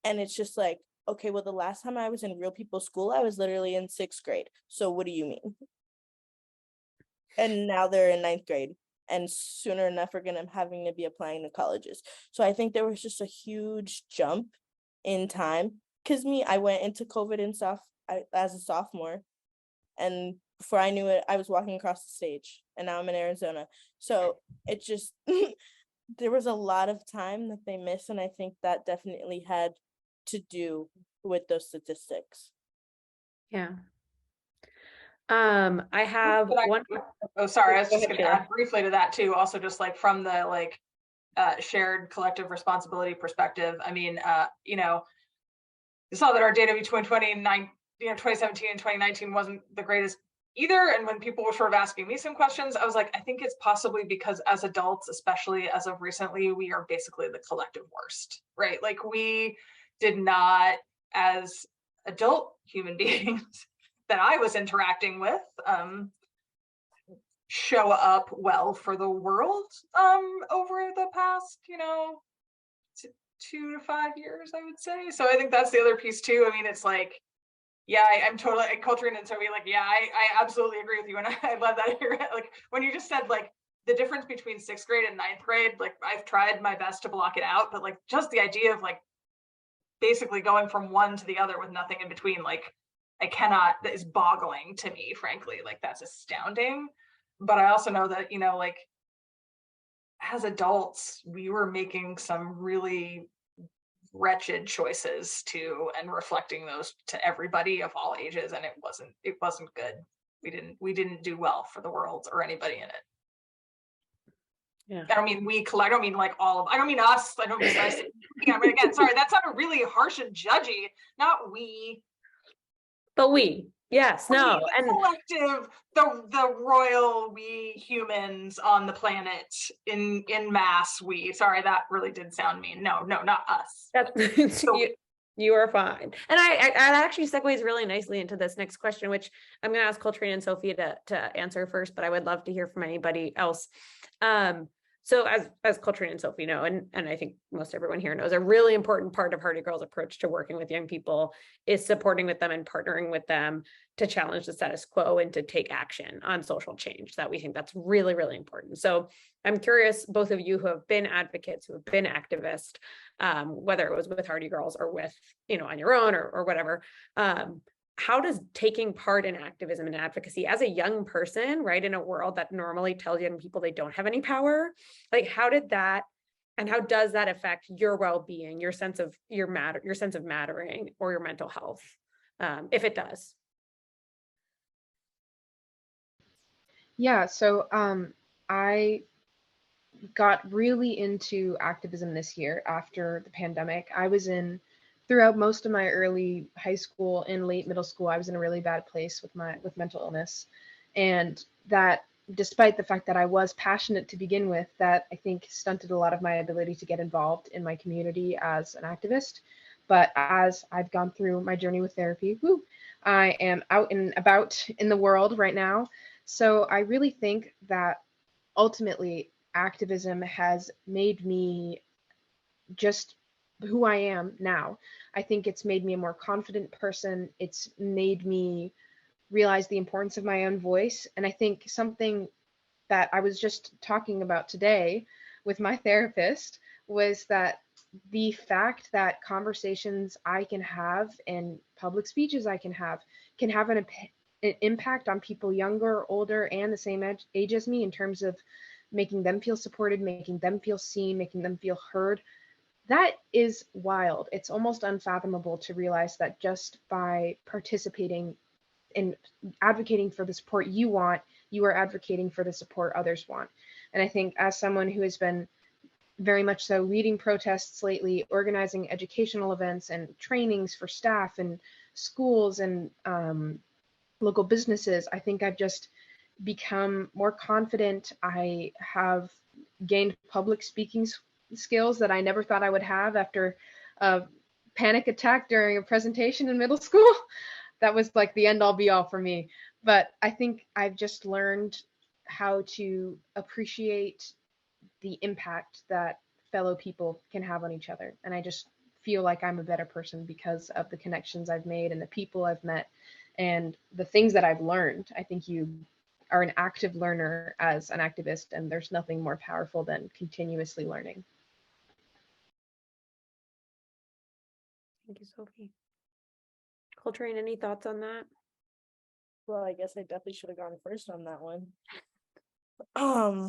And it's just like, okay, well, the last time I was in real people's school, I was literally in 6th grade. So what do you mean? And now they're in 9th grade. And sooner enough, we're having to be applying to colleges. So I think there was just a huge jump in time. Because I went into COVID as a sophomore. And before I knew it, I was walking across the stage. And now I'm in Arizona. So it just, there was a lot of time that they missed. And I think that definitely had to do with those statistics. Yeah. I have But one. Oh, sorry, I was Go just ahead, gonna Sheila. add briefly to that too, also just like from the like shared collective responsibility perspective. I mean, you know, you saw that our data between 2017 and 2019 wasn't the greatest either. And when people were sort of asking me some questions, I was like, I think it's possibly because as adults, especially as of recently, we are basically the collective worst, right? Like we did not, as adult human beings that I was interacting with, show up well for the world over the past, you know, 2 to 5 years, I would say. So I think that's the other piece too. I mean, it's like, yeah, I'm totally Coltrane and Sophie, like, yeah, I absolutely agree with you. And I love that you're like, when you just said like the difference between 6th grade and 9th grade, like I've tried my best to block it out, but like just the idea of like basically going from one to the other with nothing in between, like I cannot, that is boggling to me, frankly. Like that's astounding. But I also know that, you know, like as adults, we were making some really wretched choices too, and reflecting those to everybody of all ages, and it wasn't good. We didn't do well for the world or anybody in it. Yeah. I don't mean we, I don't mean like all of, I don't mean us, I don't mean us. I mean, again, sorry, that sounded really harsh and judgy. Not we, But we, yes, no, the and collective, the royal we humans on the planet in mass. We, sorry, that really did sound mean. No, not us. that's So you are fine. And I actually segues really nicely into this next question, which I'm going to ask Coltrane and Sophie to answer first, but I would love to hear from anybody else. So as Coltrane and Sophie know, and I think most everyone here knows, a really important part of Hardy Girls' approach to working with young people is supporting with them and partnering with them to challenge the status quo and to take action on social change. That we think that's really, really important. So I'm curious, both of you who have been advocates, who have been activists, whether it was with Hardy Girls or with, you know, on your own or whatever, how does taking part in activism and advocacy as a young person, right, in a world that normally tells young people they don't have any power, like how did that and how does that affect your well-being, your sense of your sense of mattering or your mental health, if it does? Yeah, so I got really into activism this year after the pandemic. I was throughout most of my early high school and late middle school, I was in a really bad place with mental illness. And that, despite the fact that I was passionate to begin with, that I think stunted a lot of my ability to get involved in my community as an activist. But as I've gone through my journey with therapy, I am out and about in the world right now. So I really think that ultimately activism has made me just who I am now. I think it's made me a more confident person. It's made me realize the importance of my own voice. And I think something that I was just talking about today with my therapist was that the fact that conversations I can have and public speeches I can have an impact on people younger, older, and the same age as me in terms of making them feel supported, making them feel seen, making them feel heard. That is wild. It's almost unfathomable to realize that just by participating in advocating for the support you want, you are advocating for the support others want. And I think as someone who has been very much so leading protests lately, organizing educational events and trainings for staff and schools and local businesses, I think I've just become more confident. I have gained public speaking skills that I never thought I would have after a panic attack during a presentation in middle school. That was like the end all be all for me. But I think I've just learned how to appreciate the impact that fellow people can have on each other. And I just feel like I'm a better person because of the connections I've made and the people I've met and the things that I've learned. I think you are an active learner as an activist, and there's nothing more powerful than continuously learning. Thank you, Sophie. Coltrane, any thoughts on that? Well, I guess I definitely should have gone first on that one. Wow,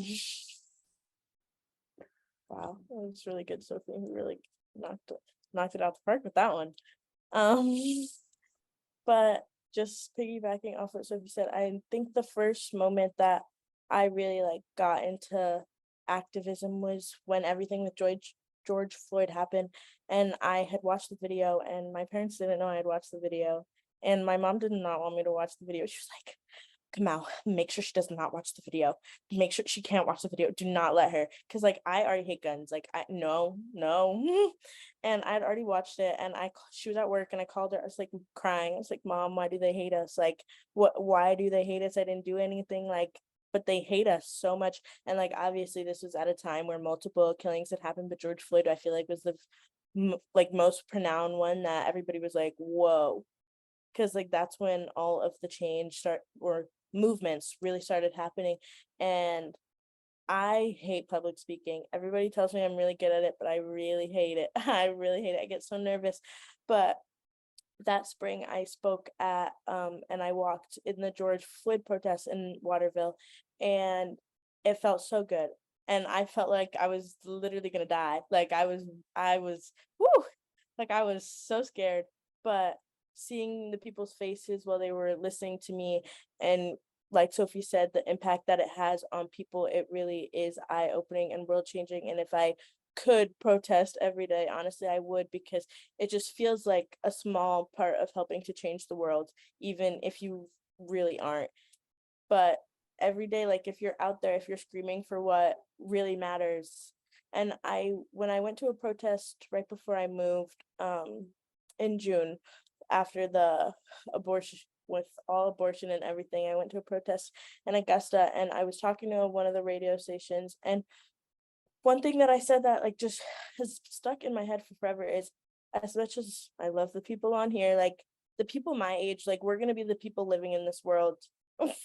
that was really good, Sophie. You really knocked it out the park with that one. But just piggybacking off what Sophie said, I think the first moment that I really like got into activism was when everything with George Floyd happened, and I had watched the video, and my parents didn't know I had watched the video, and my mom did not want me to watch the video. She was like, come out, make sure she does not watch the video, make sure she can't watch the video, do not let her, because like I already hate guns, like I no and I'd already watched it, and she was at work, and I called her, I was like crying, I was like, Mom, why do they hate us? Like why do they hate us? I didn't do anything, like, but they hate us so much. And like obviously this was at a time where multiple killings had happened, but George Floyd, I feel like, was the like most pronounced one that everybody was like, whoa, because like that's when all of the change movements really started happening. And I hate public speaking. Everybody tells me I'm really good at it, but I really hate it. I really hate it. I get so nervous. But that spring I spoke at and I walked in the George Floyd protest in Waterville, and it felt so good. And I felt like I was literally gonna die. Like I was whoo, like I was so scared. But seeing the people's faces while they were listening to me, and like Sophie said, the impact that it has on people, it really is eye-opening and world-changing. And if I could protest every day, honestly, I would, because it just feels like a small part of helping to change the world, even if you really aren't. But every day, like if you're out there, if you're screaming for what really matters. And when I went to a protest right before I moved in June, after the abortion, with all abortion and everything, I went to a protest in Augusta, and I was talking to one of the radio stations, and one thing that I said that like just has stuck in my head for forever is, as much as I love the people on here, like the people my age, like we're gonna be the people living in this world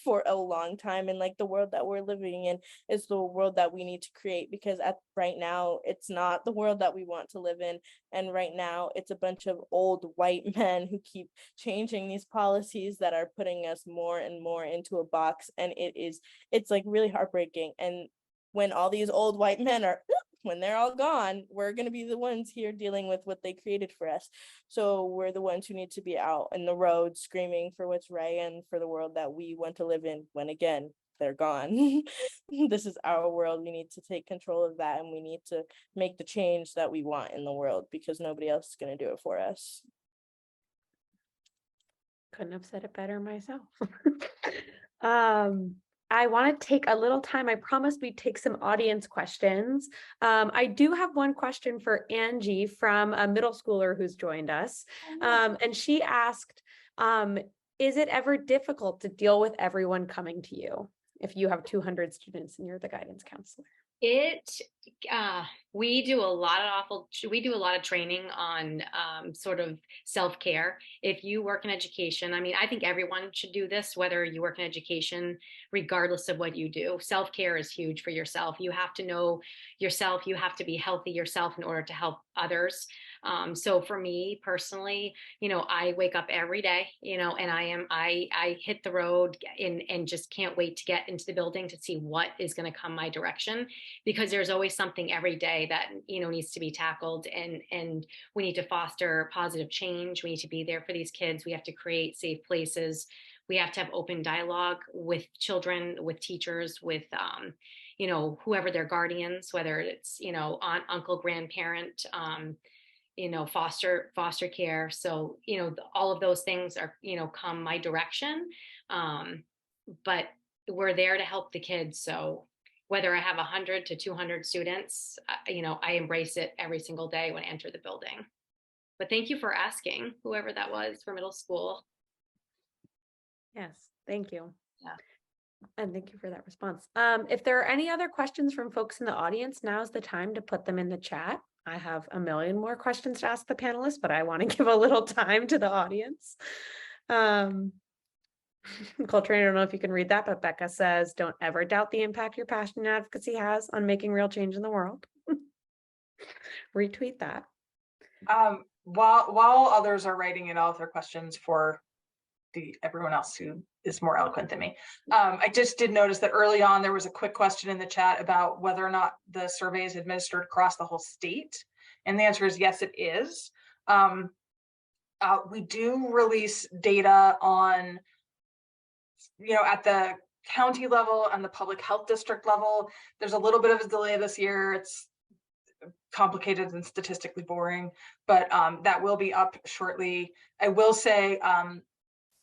for a long time, and like the world that we're living in is the world that we need to create, because right now it's not the world that we want to live in, and right now it's a bunch of old white men who keep changing these policies that are putting us more and more into a box, and it's like really heartbreaking. And when all these old white men are when they're all gone, we're going to be the ones here dealing with what they created for us. So we're the ones who need to be out in the road screaming for what's right and for the world that we want to live in when, again, they're gone. This is our world. We need to take control of that, and we need to make the change that we want in the world, because nobody else is going to do it for us. Couldn't have said it better myself. I want to take a little time. I promised we'd take some audience questions. I do have one question for Angie from a middle schooler who's joined us. And she asked, is it ever difficult to deal with everyone coming to you if you have 200 students and you're the guidance counselor? We do a lot of training on sort of self-care. If you work in education, I mean, I think everyone should do this, whether you work in education, regardless of what you do. Self-care is huge for yourself. You have to know yourself. You have to be healthy yourself in order to help others. So for me personally, I wake up every day, and I hit the road and just can't wait to get into the building to see what is going to come my direction, because there's always something every day that, needs to be tackled, and we need to foster positive change. We need to be there for these kids. We have to create safe places. We have to have open dialogue with children, with teachers, with, whoever their guardians, whether it's, aunt, uncle, grandparent, foster care. So, all of those things are, come my direction. But we're there to help the kids. So whether I have 100 to 200 students, I embrace it every single day when I enter the building. But thank you for asking, whoever that was for middle school. Yes, thank you. Yeah. And thank you for that response. If there are any other questions from folks in the audience, now's the time to put them in the chat. I have a million more questions to ask the panelists, but I want to give a little time to the audience. Coltrane, I don't know if you can read that, but Becca says, don't ever doubt the impact your passion and advocacy has on making real change in the world. Retweet that. While others are writing in all of their questions for everyone else who is more eloquent than me, I just did notice that early on there was a quick question in the chat about whether or not the survey is administered across the whole state, and the answer is yes, it is. We do release data on, at the county level and the public health district level. There's a little bit of a delay this year. It's complicated and statistically boring, but that will be up shortly. I will say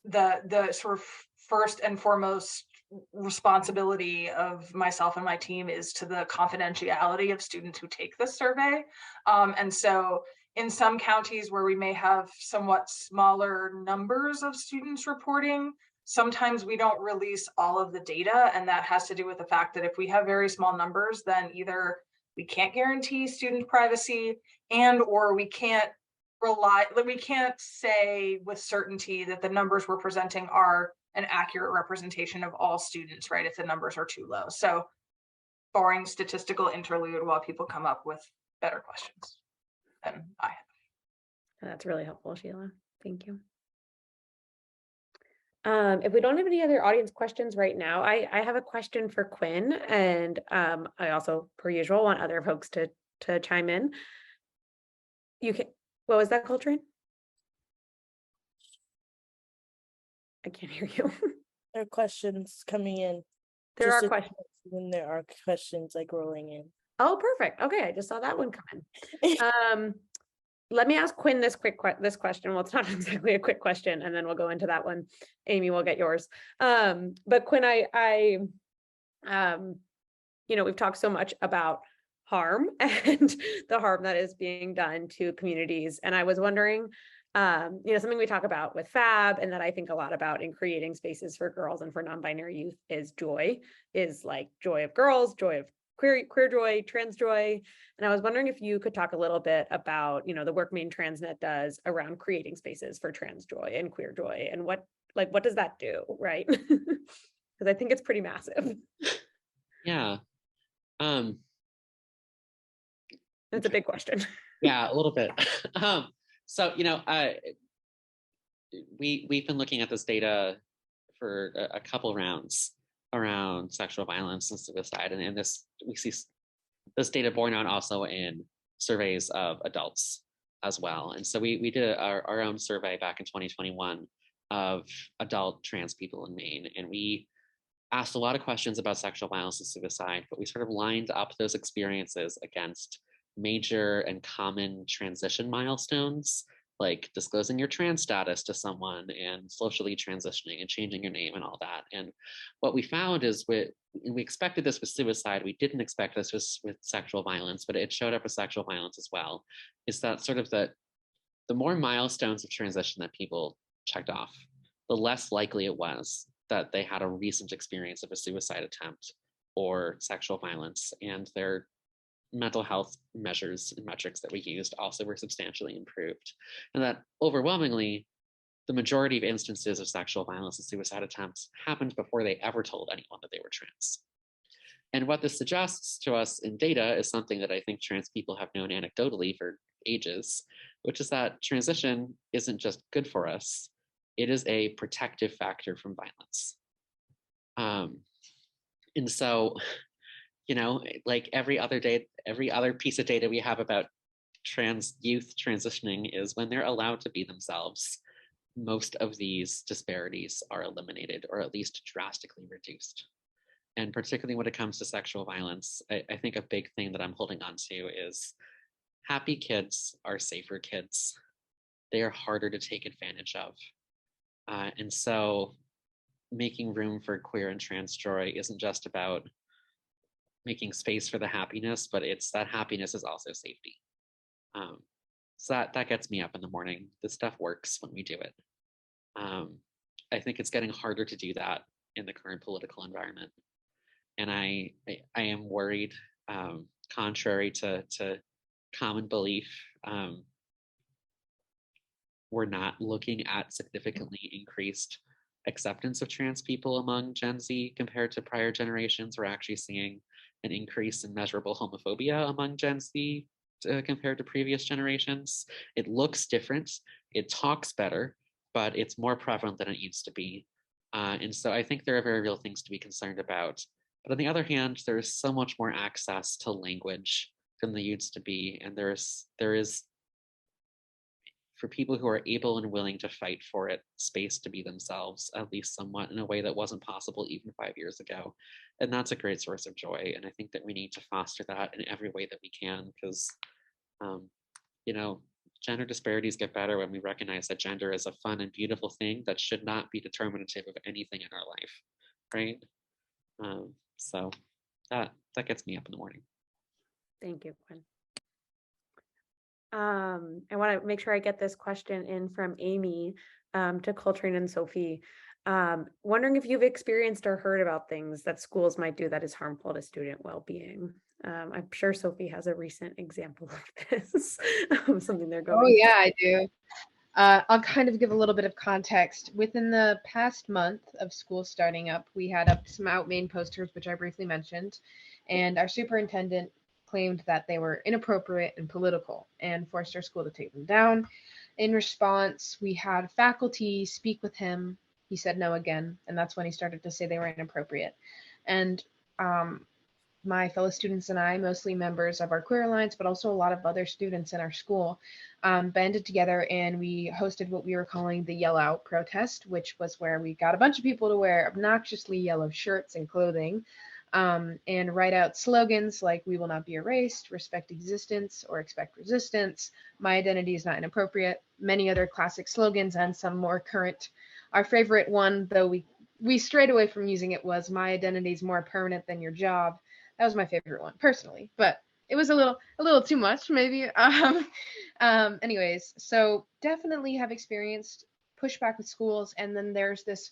the sort of first and foremost responsibility of myself and my team is to the confidentiality of students who take this survey. And so in some counties where we may have somewhat smaller numbers of students reporting, sometimes we don't release all of the data. And that has to do with the fact that if we have very small numbers, then either we can't guarantee student privacy or we can't say with certainty that the numbers we're presenting are an accurate representation of all students, right? If the numbers are too low. So boring statistical interlude while people come up with better questions than I have. That's really helpful, Sheila. Thank you. If we don't have any other audience questions right now, I have a question for Quinn, and I also, per usual, want other folks to chime in. You can. What was that, Coltrane? I can't hear you. There are questions coming in. There are questions. When there are questions like rolling in. Oh, perfect. Okay, I just saw that one come in. Let me ask Quinn this question. Well, it's not exactly a quick question, and then we'll go into that one. Amy, we'll get yours. But Quinn, we've talked so much about harm and the harm that is being done to communities, and I was wondering, something we talk about with FAB, and that I think a lot about in creating spaces for girls and for non-binary youth is joy, is like joy of girls, joy of queer joy, trans joy. And I was wondering if you could talk a little bit about, the work Maine TransNet does around creating spaces for trans joy and queer joy, and what does that do, right? Because I think it's pretty massive. Yeah. It's a big question. Yeah, a little bit. So, we've been looking at this data for a couple rounds around sexual violence and suicide, and we see this data borne out also in surveys of adults as well. And so we did our own survey back in 2021 of adult trans people in Maine, and we asked a lot of questions about sexual violence and suicide, but we sort of lined up those experiences against major and common transition milestones, like disclosing your trans status to someone and socially transitioning and changing your name and all that. And what we found is we expected this with suicide. We didn't expect this with sexual violence, but it showed up with sexual violence as well, is that sort of the more milestones of transition that people checked off, the less likely it was that they had a recent experience of a suicide attempt or sexual violence, and their mental health measures and metrics that we used also were substantially improved. And that overwhelmingly, the majority of instances of sexual violence and suicide attempts happened before they ever told anyone that they were trans. And what this suggests to us in data is something that I think trans people have known anecdotally for ages, which is that transition isn't just good for us, it is a protective factor from violence. And so, like every other piece of data we have about trans youth transitioning is when they're allowed to be themselves, most of these disparities are eliminated or at least drastically reduced. And particularly when it comes to sexual violence, I think a big thing that I'm holding on to is happy kids are safer kids. They are harder to take advantage of. And so making room for queer and trans joy isn't just about making space for the happiness, but it's that happiness is also safety. So that gets me up in the morning. This stuff works when we do it. I think it's getting harder to do that in the current political environment. And I am worried, contrary to common belief, we're not looking at significantly increased acceptance of trans people among Gen Z compared to prior generations. We're actually seeing an increase in measurable homophobia among Gen Z compared to previous generations. It looks different, it talks better, but it's more prevalent than it used to be. And so I think there are very real things to be concerned about. But on the other hand, there is so much more access to language than there used to be. And there is for people who are able and willing to fight for it space to be themselves, at least somewhat, in a way that wasn't possible even 5 years ago. And that's a great source of joy. And I think that we need to foster that in every way that we can, because, you know, gender disparities get better when we recognize that gender is a fun and beautiful thing that should not be determinative of anything in our life, right? So that gets me up in the morning. Thank you, Quinn. I want to make sure I get this question in from Amy to Coltrane and Sophie. Wondering if you've experienced or heard about things that schools might do that is harmful to student well-being. I'm sure Sophie has a recent example of this, something they're going. Oh yeah, I do. I'll kind of give a little bit of context. Within the past month of school starting up, we had up some Out Maine posters, which I briefly mentioned, and our superintendent claimed that they were inappropriate and political and forced our school to take them down. In response, we had faculty speak with him. He said no again, and that's when he started to say they were inappropriate. And my fellow students and I, mostly members of our Queer Alliance, but also a lot of other students in our school, banded together and we hosted what we were calling the Yell Out protest, which was where we got a bunch of people to wear obnoxiously yellow shirts and clothing, and write out slogans like "We will not be erased," "Respect existence," or "Expect resistance," "My identity is not inappropriate," many other classic slogans, and some more current. Our favorite one, though we strayed away from using it, was "My identity is more permanent than your job." That was my favorite one personally, but it was a little too much maybe. Anyways, so definitely have experienced pushback with schools. And then there's this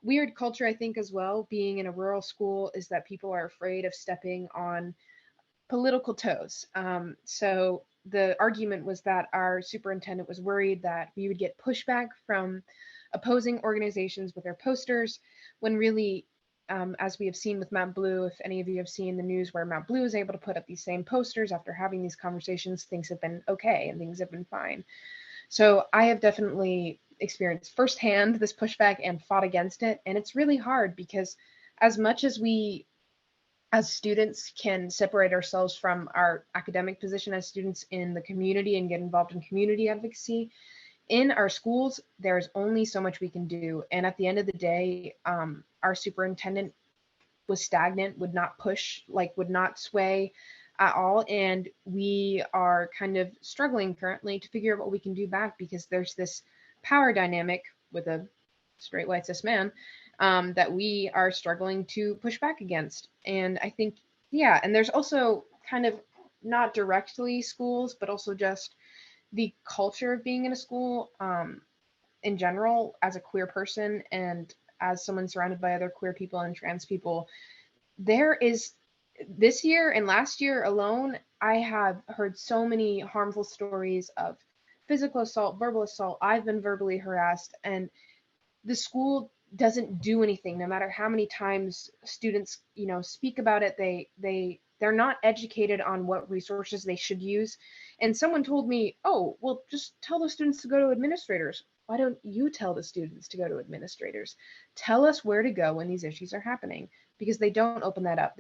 weird culture, I think, as well, being in a rural school, is that people are afraid of stepping on political toes. So the argument was that our superintendent was worried that we would get pushback from opposing organizations with their posters, when really, as we have seen with Mount Blue, if any of you have seen the news where Mount Blue is able to put up these same posters after having these conversations, things have been okay and things have been fine. So I have definitely experienced firsthand this pushback and fought against it. And it's really hard because as much as we as students can separate ourselves from our academic position as students in the community and get involved in community advocacy, in our schools, there's only so much we can do. And at the end of the day, our superintendent was stagnant, would not push, would not sway at all. And we are kind of struggling currently to figure out what we can do back, because there's this power dynamic with a straight white cis man that we are struggling to push back against. And I think, yeah, and there's also kind of not directly schools, but also just the culture of being in a school in general, as a queer person and as someone surrounded by other queer people and trans people. There is, this year and last year alone, I have heard so many harmful stories of physical assault, verbal assault. I've been verbally harassed, and the school doesn't do anything. No matter how many times students, speak about it, they're not educated on what resources they should use. And someone told me, oh, well, just tell the students to go to administrators. Why don't you tell the students to go to administrators? Tell us where to go when these issues are happening, because they don't open that up.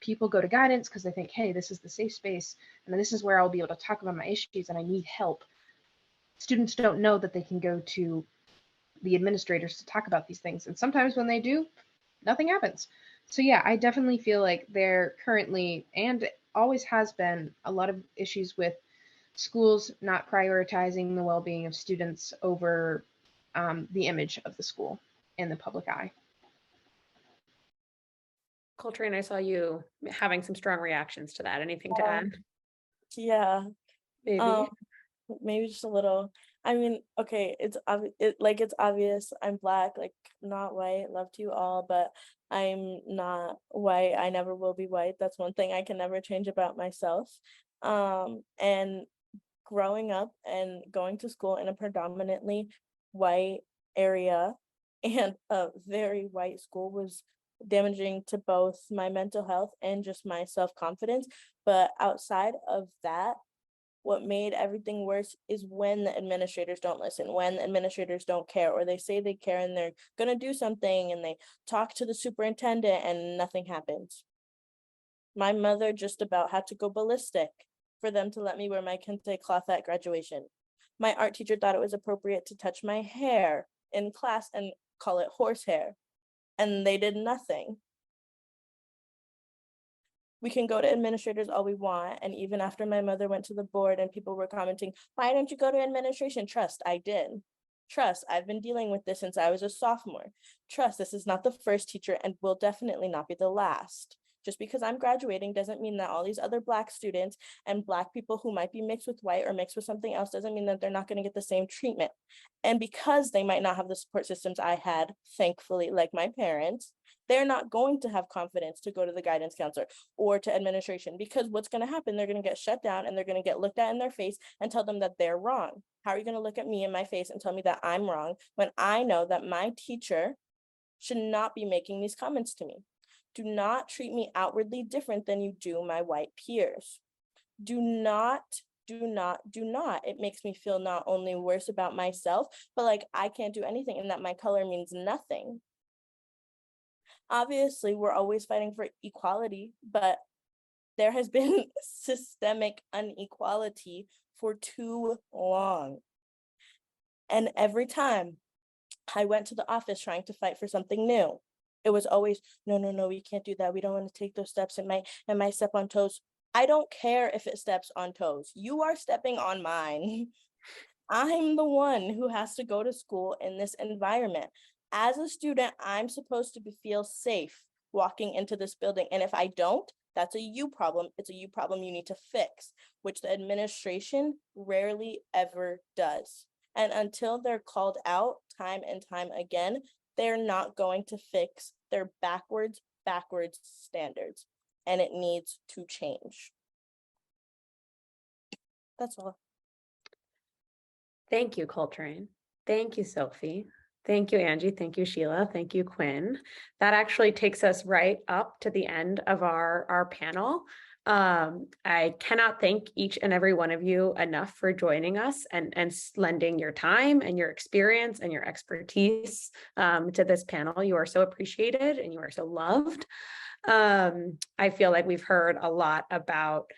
People go to guidance because they think, hey, this is the safe space, and this is where I'll be able to talk about my issues and I need help. Students don't know that they can go to the administrators to talk about these things. And sometimes when they do, nothing happens. So yeah, I definitely feel like there currently, and always has been, a lot of issues with schools not prioritizing the well-being of students over the image of the school in the public eye. Coltrane, I saw you having some strong reactions to that. Anything to add? Yeah, Maybe. maybe just a little. I mean, okay, it's obvious I'm Black, not white, love to you all, but I'm not white. I never will be white. That's one thing I can never change about myself. And growing up and going to school in a predominantly white area and a very white school was damaging to both my mental health and just my self-confidence. But outside of that, what made everything worse is when the administrators don't listen, when the administrators don't care, or they say they care and they're going to do something and they talk to the superintendent and nothing happens. My mother just about had to go ballistic for them to let me wear my kente cloth at graduation. My art teacher thought it was appropriate to touch my hair in class and call it horsehair, and they did nothing. We can go to administrators all we want, and even after my mother went to the board and people were commenting, why don't you go to administration? Trust, I did. Trust, I've been dealing with this since I was a sophomore. Trust, this is not the first teacher and will definitely not be the last. Just because I'm graduating doesn't mean that all these other Black students and Black people who might be mixed with white or mixed with something else doesn't mean that they're not going to get the same treatment. And because they might not have the support systems I had, thankfully, like my parents, they're not going to have confidence to go to the guidance counselor or to administration, because what's going to happen, they're going to get shut down and they're going to get looked at in their face and tell them that they're wrong. How are you going to look at me in my face and tell me that I'm wrong when I know that my teacher should not be making these comments to me? Do not treat me outwardly different than you do my white peers. Do not. It makes me feel not only worse about myself, but like I can't do anything and that my color means nothing. Obviously, we're always fighting for equality, but there has been systemic inequality for too long. And every time I went to the office trying to fight for something new, it was always, no, we can't do that. We don't want to take those steps. It might step on toes. I don't care if it steps on toes. You are stepping on mine. I'm the one who has to go to school in this environment. As a student, I'm supposed to feel safe walking into this building. And if I don't, that's a you problem. It's a you problem you need to fix, which the administration rarely ever does. And until they're called out time and time again, they're not going to fix their backwards standards. And it needs to change. That's all. Thank you, Coltrane. Thank you, Sophie. Thank you, Angie. Thank you, Sheila. Thank you, Quinn. That actually takes us right up to the end of our panel. I cannot thank each and every one of you enough for joining us and lending your time and your experience and your expertise to this panel. You are so appreciated and you are so loved. I feel like we've heard a lot about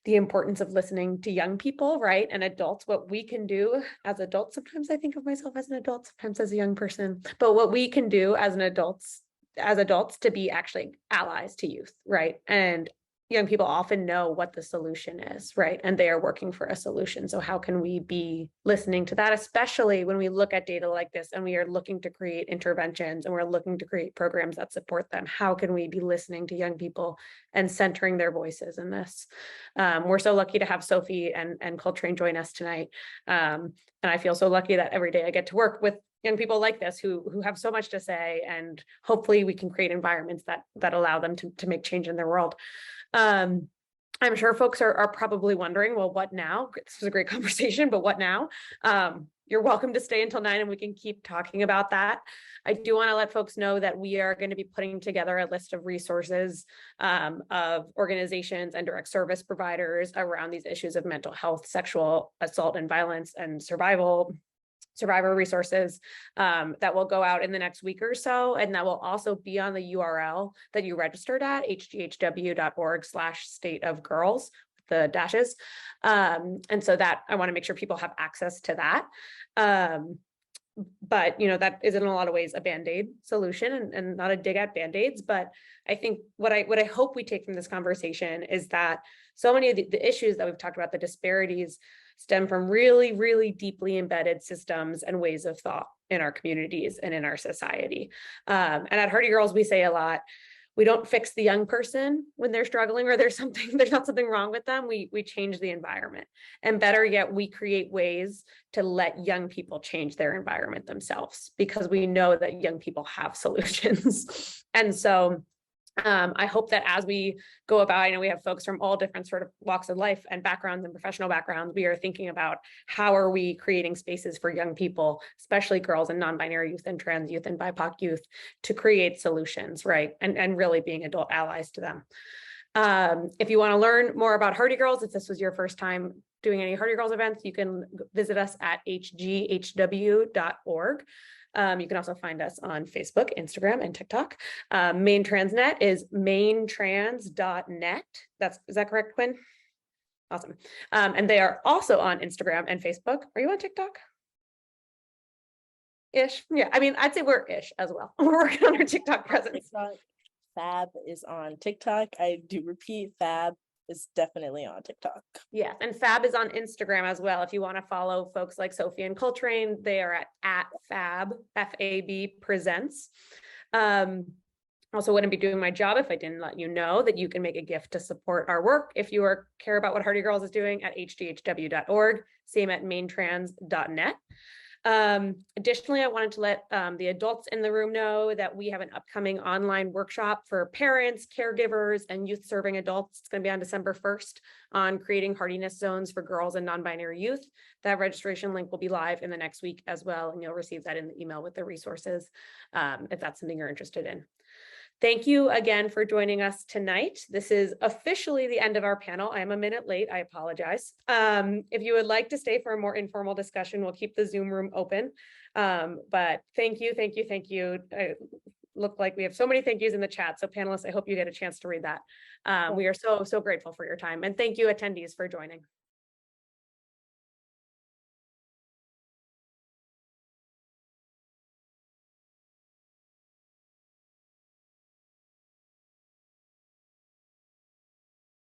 the importance of listening to young people, right? And adults, what we can do as adults. Sometimes I think of myself as an adult, sometimes as a young person, but what we can do as adults to be actually allies to youth, right? And young people often know what the solution is, right? And they are working for a solution. So how can we be listening to that, especially when we look at data like this and we are looking to create interventions and we're looking to create programs that support them? How can we be listening to young people and centering their voices in this? We're so lucky to have Sophie and Coltrane join us tonight. And I feel so lucky that every day I get to work with young people like this who have so much to say, and hopefully we can create environments that allow them to make change in their world. I'm sure folks are probably wondering, well, what now? This was a great conversation, but what now? You're welcome to stay until 9 and we can keep talking about that. I do want to let folks know that we are going to be putting together a list of resources of organizations and direct service providers around these issues of mental health, sexual assault and violence, and survivor resources that will go out in the next week or so. And that will also be on the URL that you registered at, hghw.org/stateofgirls, the dashes. And so that I want to make sure people have access to that. But that is in a lot of ways a Band-Aid solution and not a dig at Band-Aids. But I think what I hope we take from this conversation is that so many of the issues that we've talked about, the disparities, stem from really, really deeply embedded systems and ways of thought in our communities and in our society. And at Hardy Girls, we say a lot, we don't fix the young person when they're struggling or there's not something wrong with them. We change the environment. And better yet, we create ways to let young people change their environment themselves, because we know that young people have solutions. And so I hope that as we go about, I know we have folks from all different sort of walks of life and backgrounds and professional backgrounds. We are thinking about how are we creating spaces for young people, especially girls and non-binary youth and trans youth and BIPOC youth, to create solutions, right? And really being adult allies to them. If you want to learn more about Hardy Girls, if this was your first time doing any Hardy Girls events, you can visit us at hghw.org. You can also find us on Facebook, Instagram, and TikTok. Maine TransNet is mainetrans.net. Is that correct, Quinn? Awesome. And they are also on Instagram and Facebook. Are you on TikTok? Ish. Yeah. I mean, I'd say we're ish as well. We're working on our TikTok presence. TikTok. Fab is on TikTok. I do repeat, Fab is definitely on TikTok. Yes, and Fab is on Instagram as well. If you want to follow folks like Sophie and Coltrane, they are at Fab, FAB Presents. Also wouldn't be doing my job if I didn't let you know that you can make a gift to support our work if you care about what Hardy Girls is doing at hdhw.org, same at maintrans.net. Additionally, I wanted to let the adults in the room know that we have an upcoming online workshop for parents, caregivers, and youth serving adults. It's going to be on December 1st on creating hardiness zones for girls and non-binary youth. That registration link will be live in the next week as well, and you'll receive that in the email with the resources if that's something you're interested in. Thank you again for joining us tonight. This is officially the end of our panel. I am a minute late. I apologize. If you would like to stay for a more informal discussion, we'll keep the Zoom room open. But thank you, thank you, thank you. I look like we have so many thank yous in the chat. So panelists, I hope you get a chance to read that. We are so grateful for your time. And thank you attendees for joining.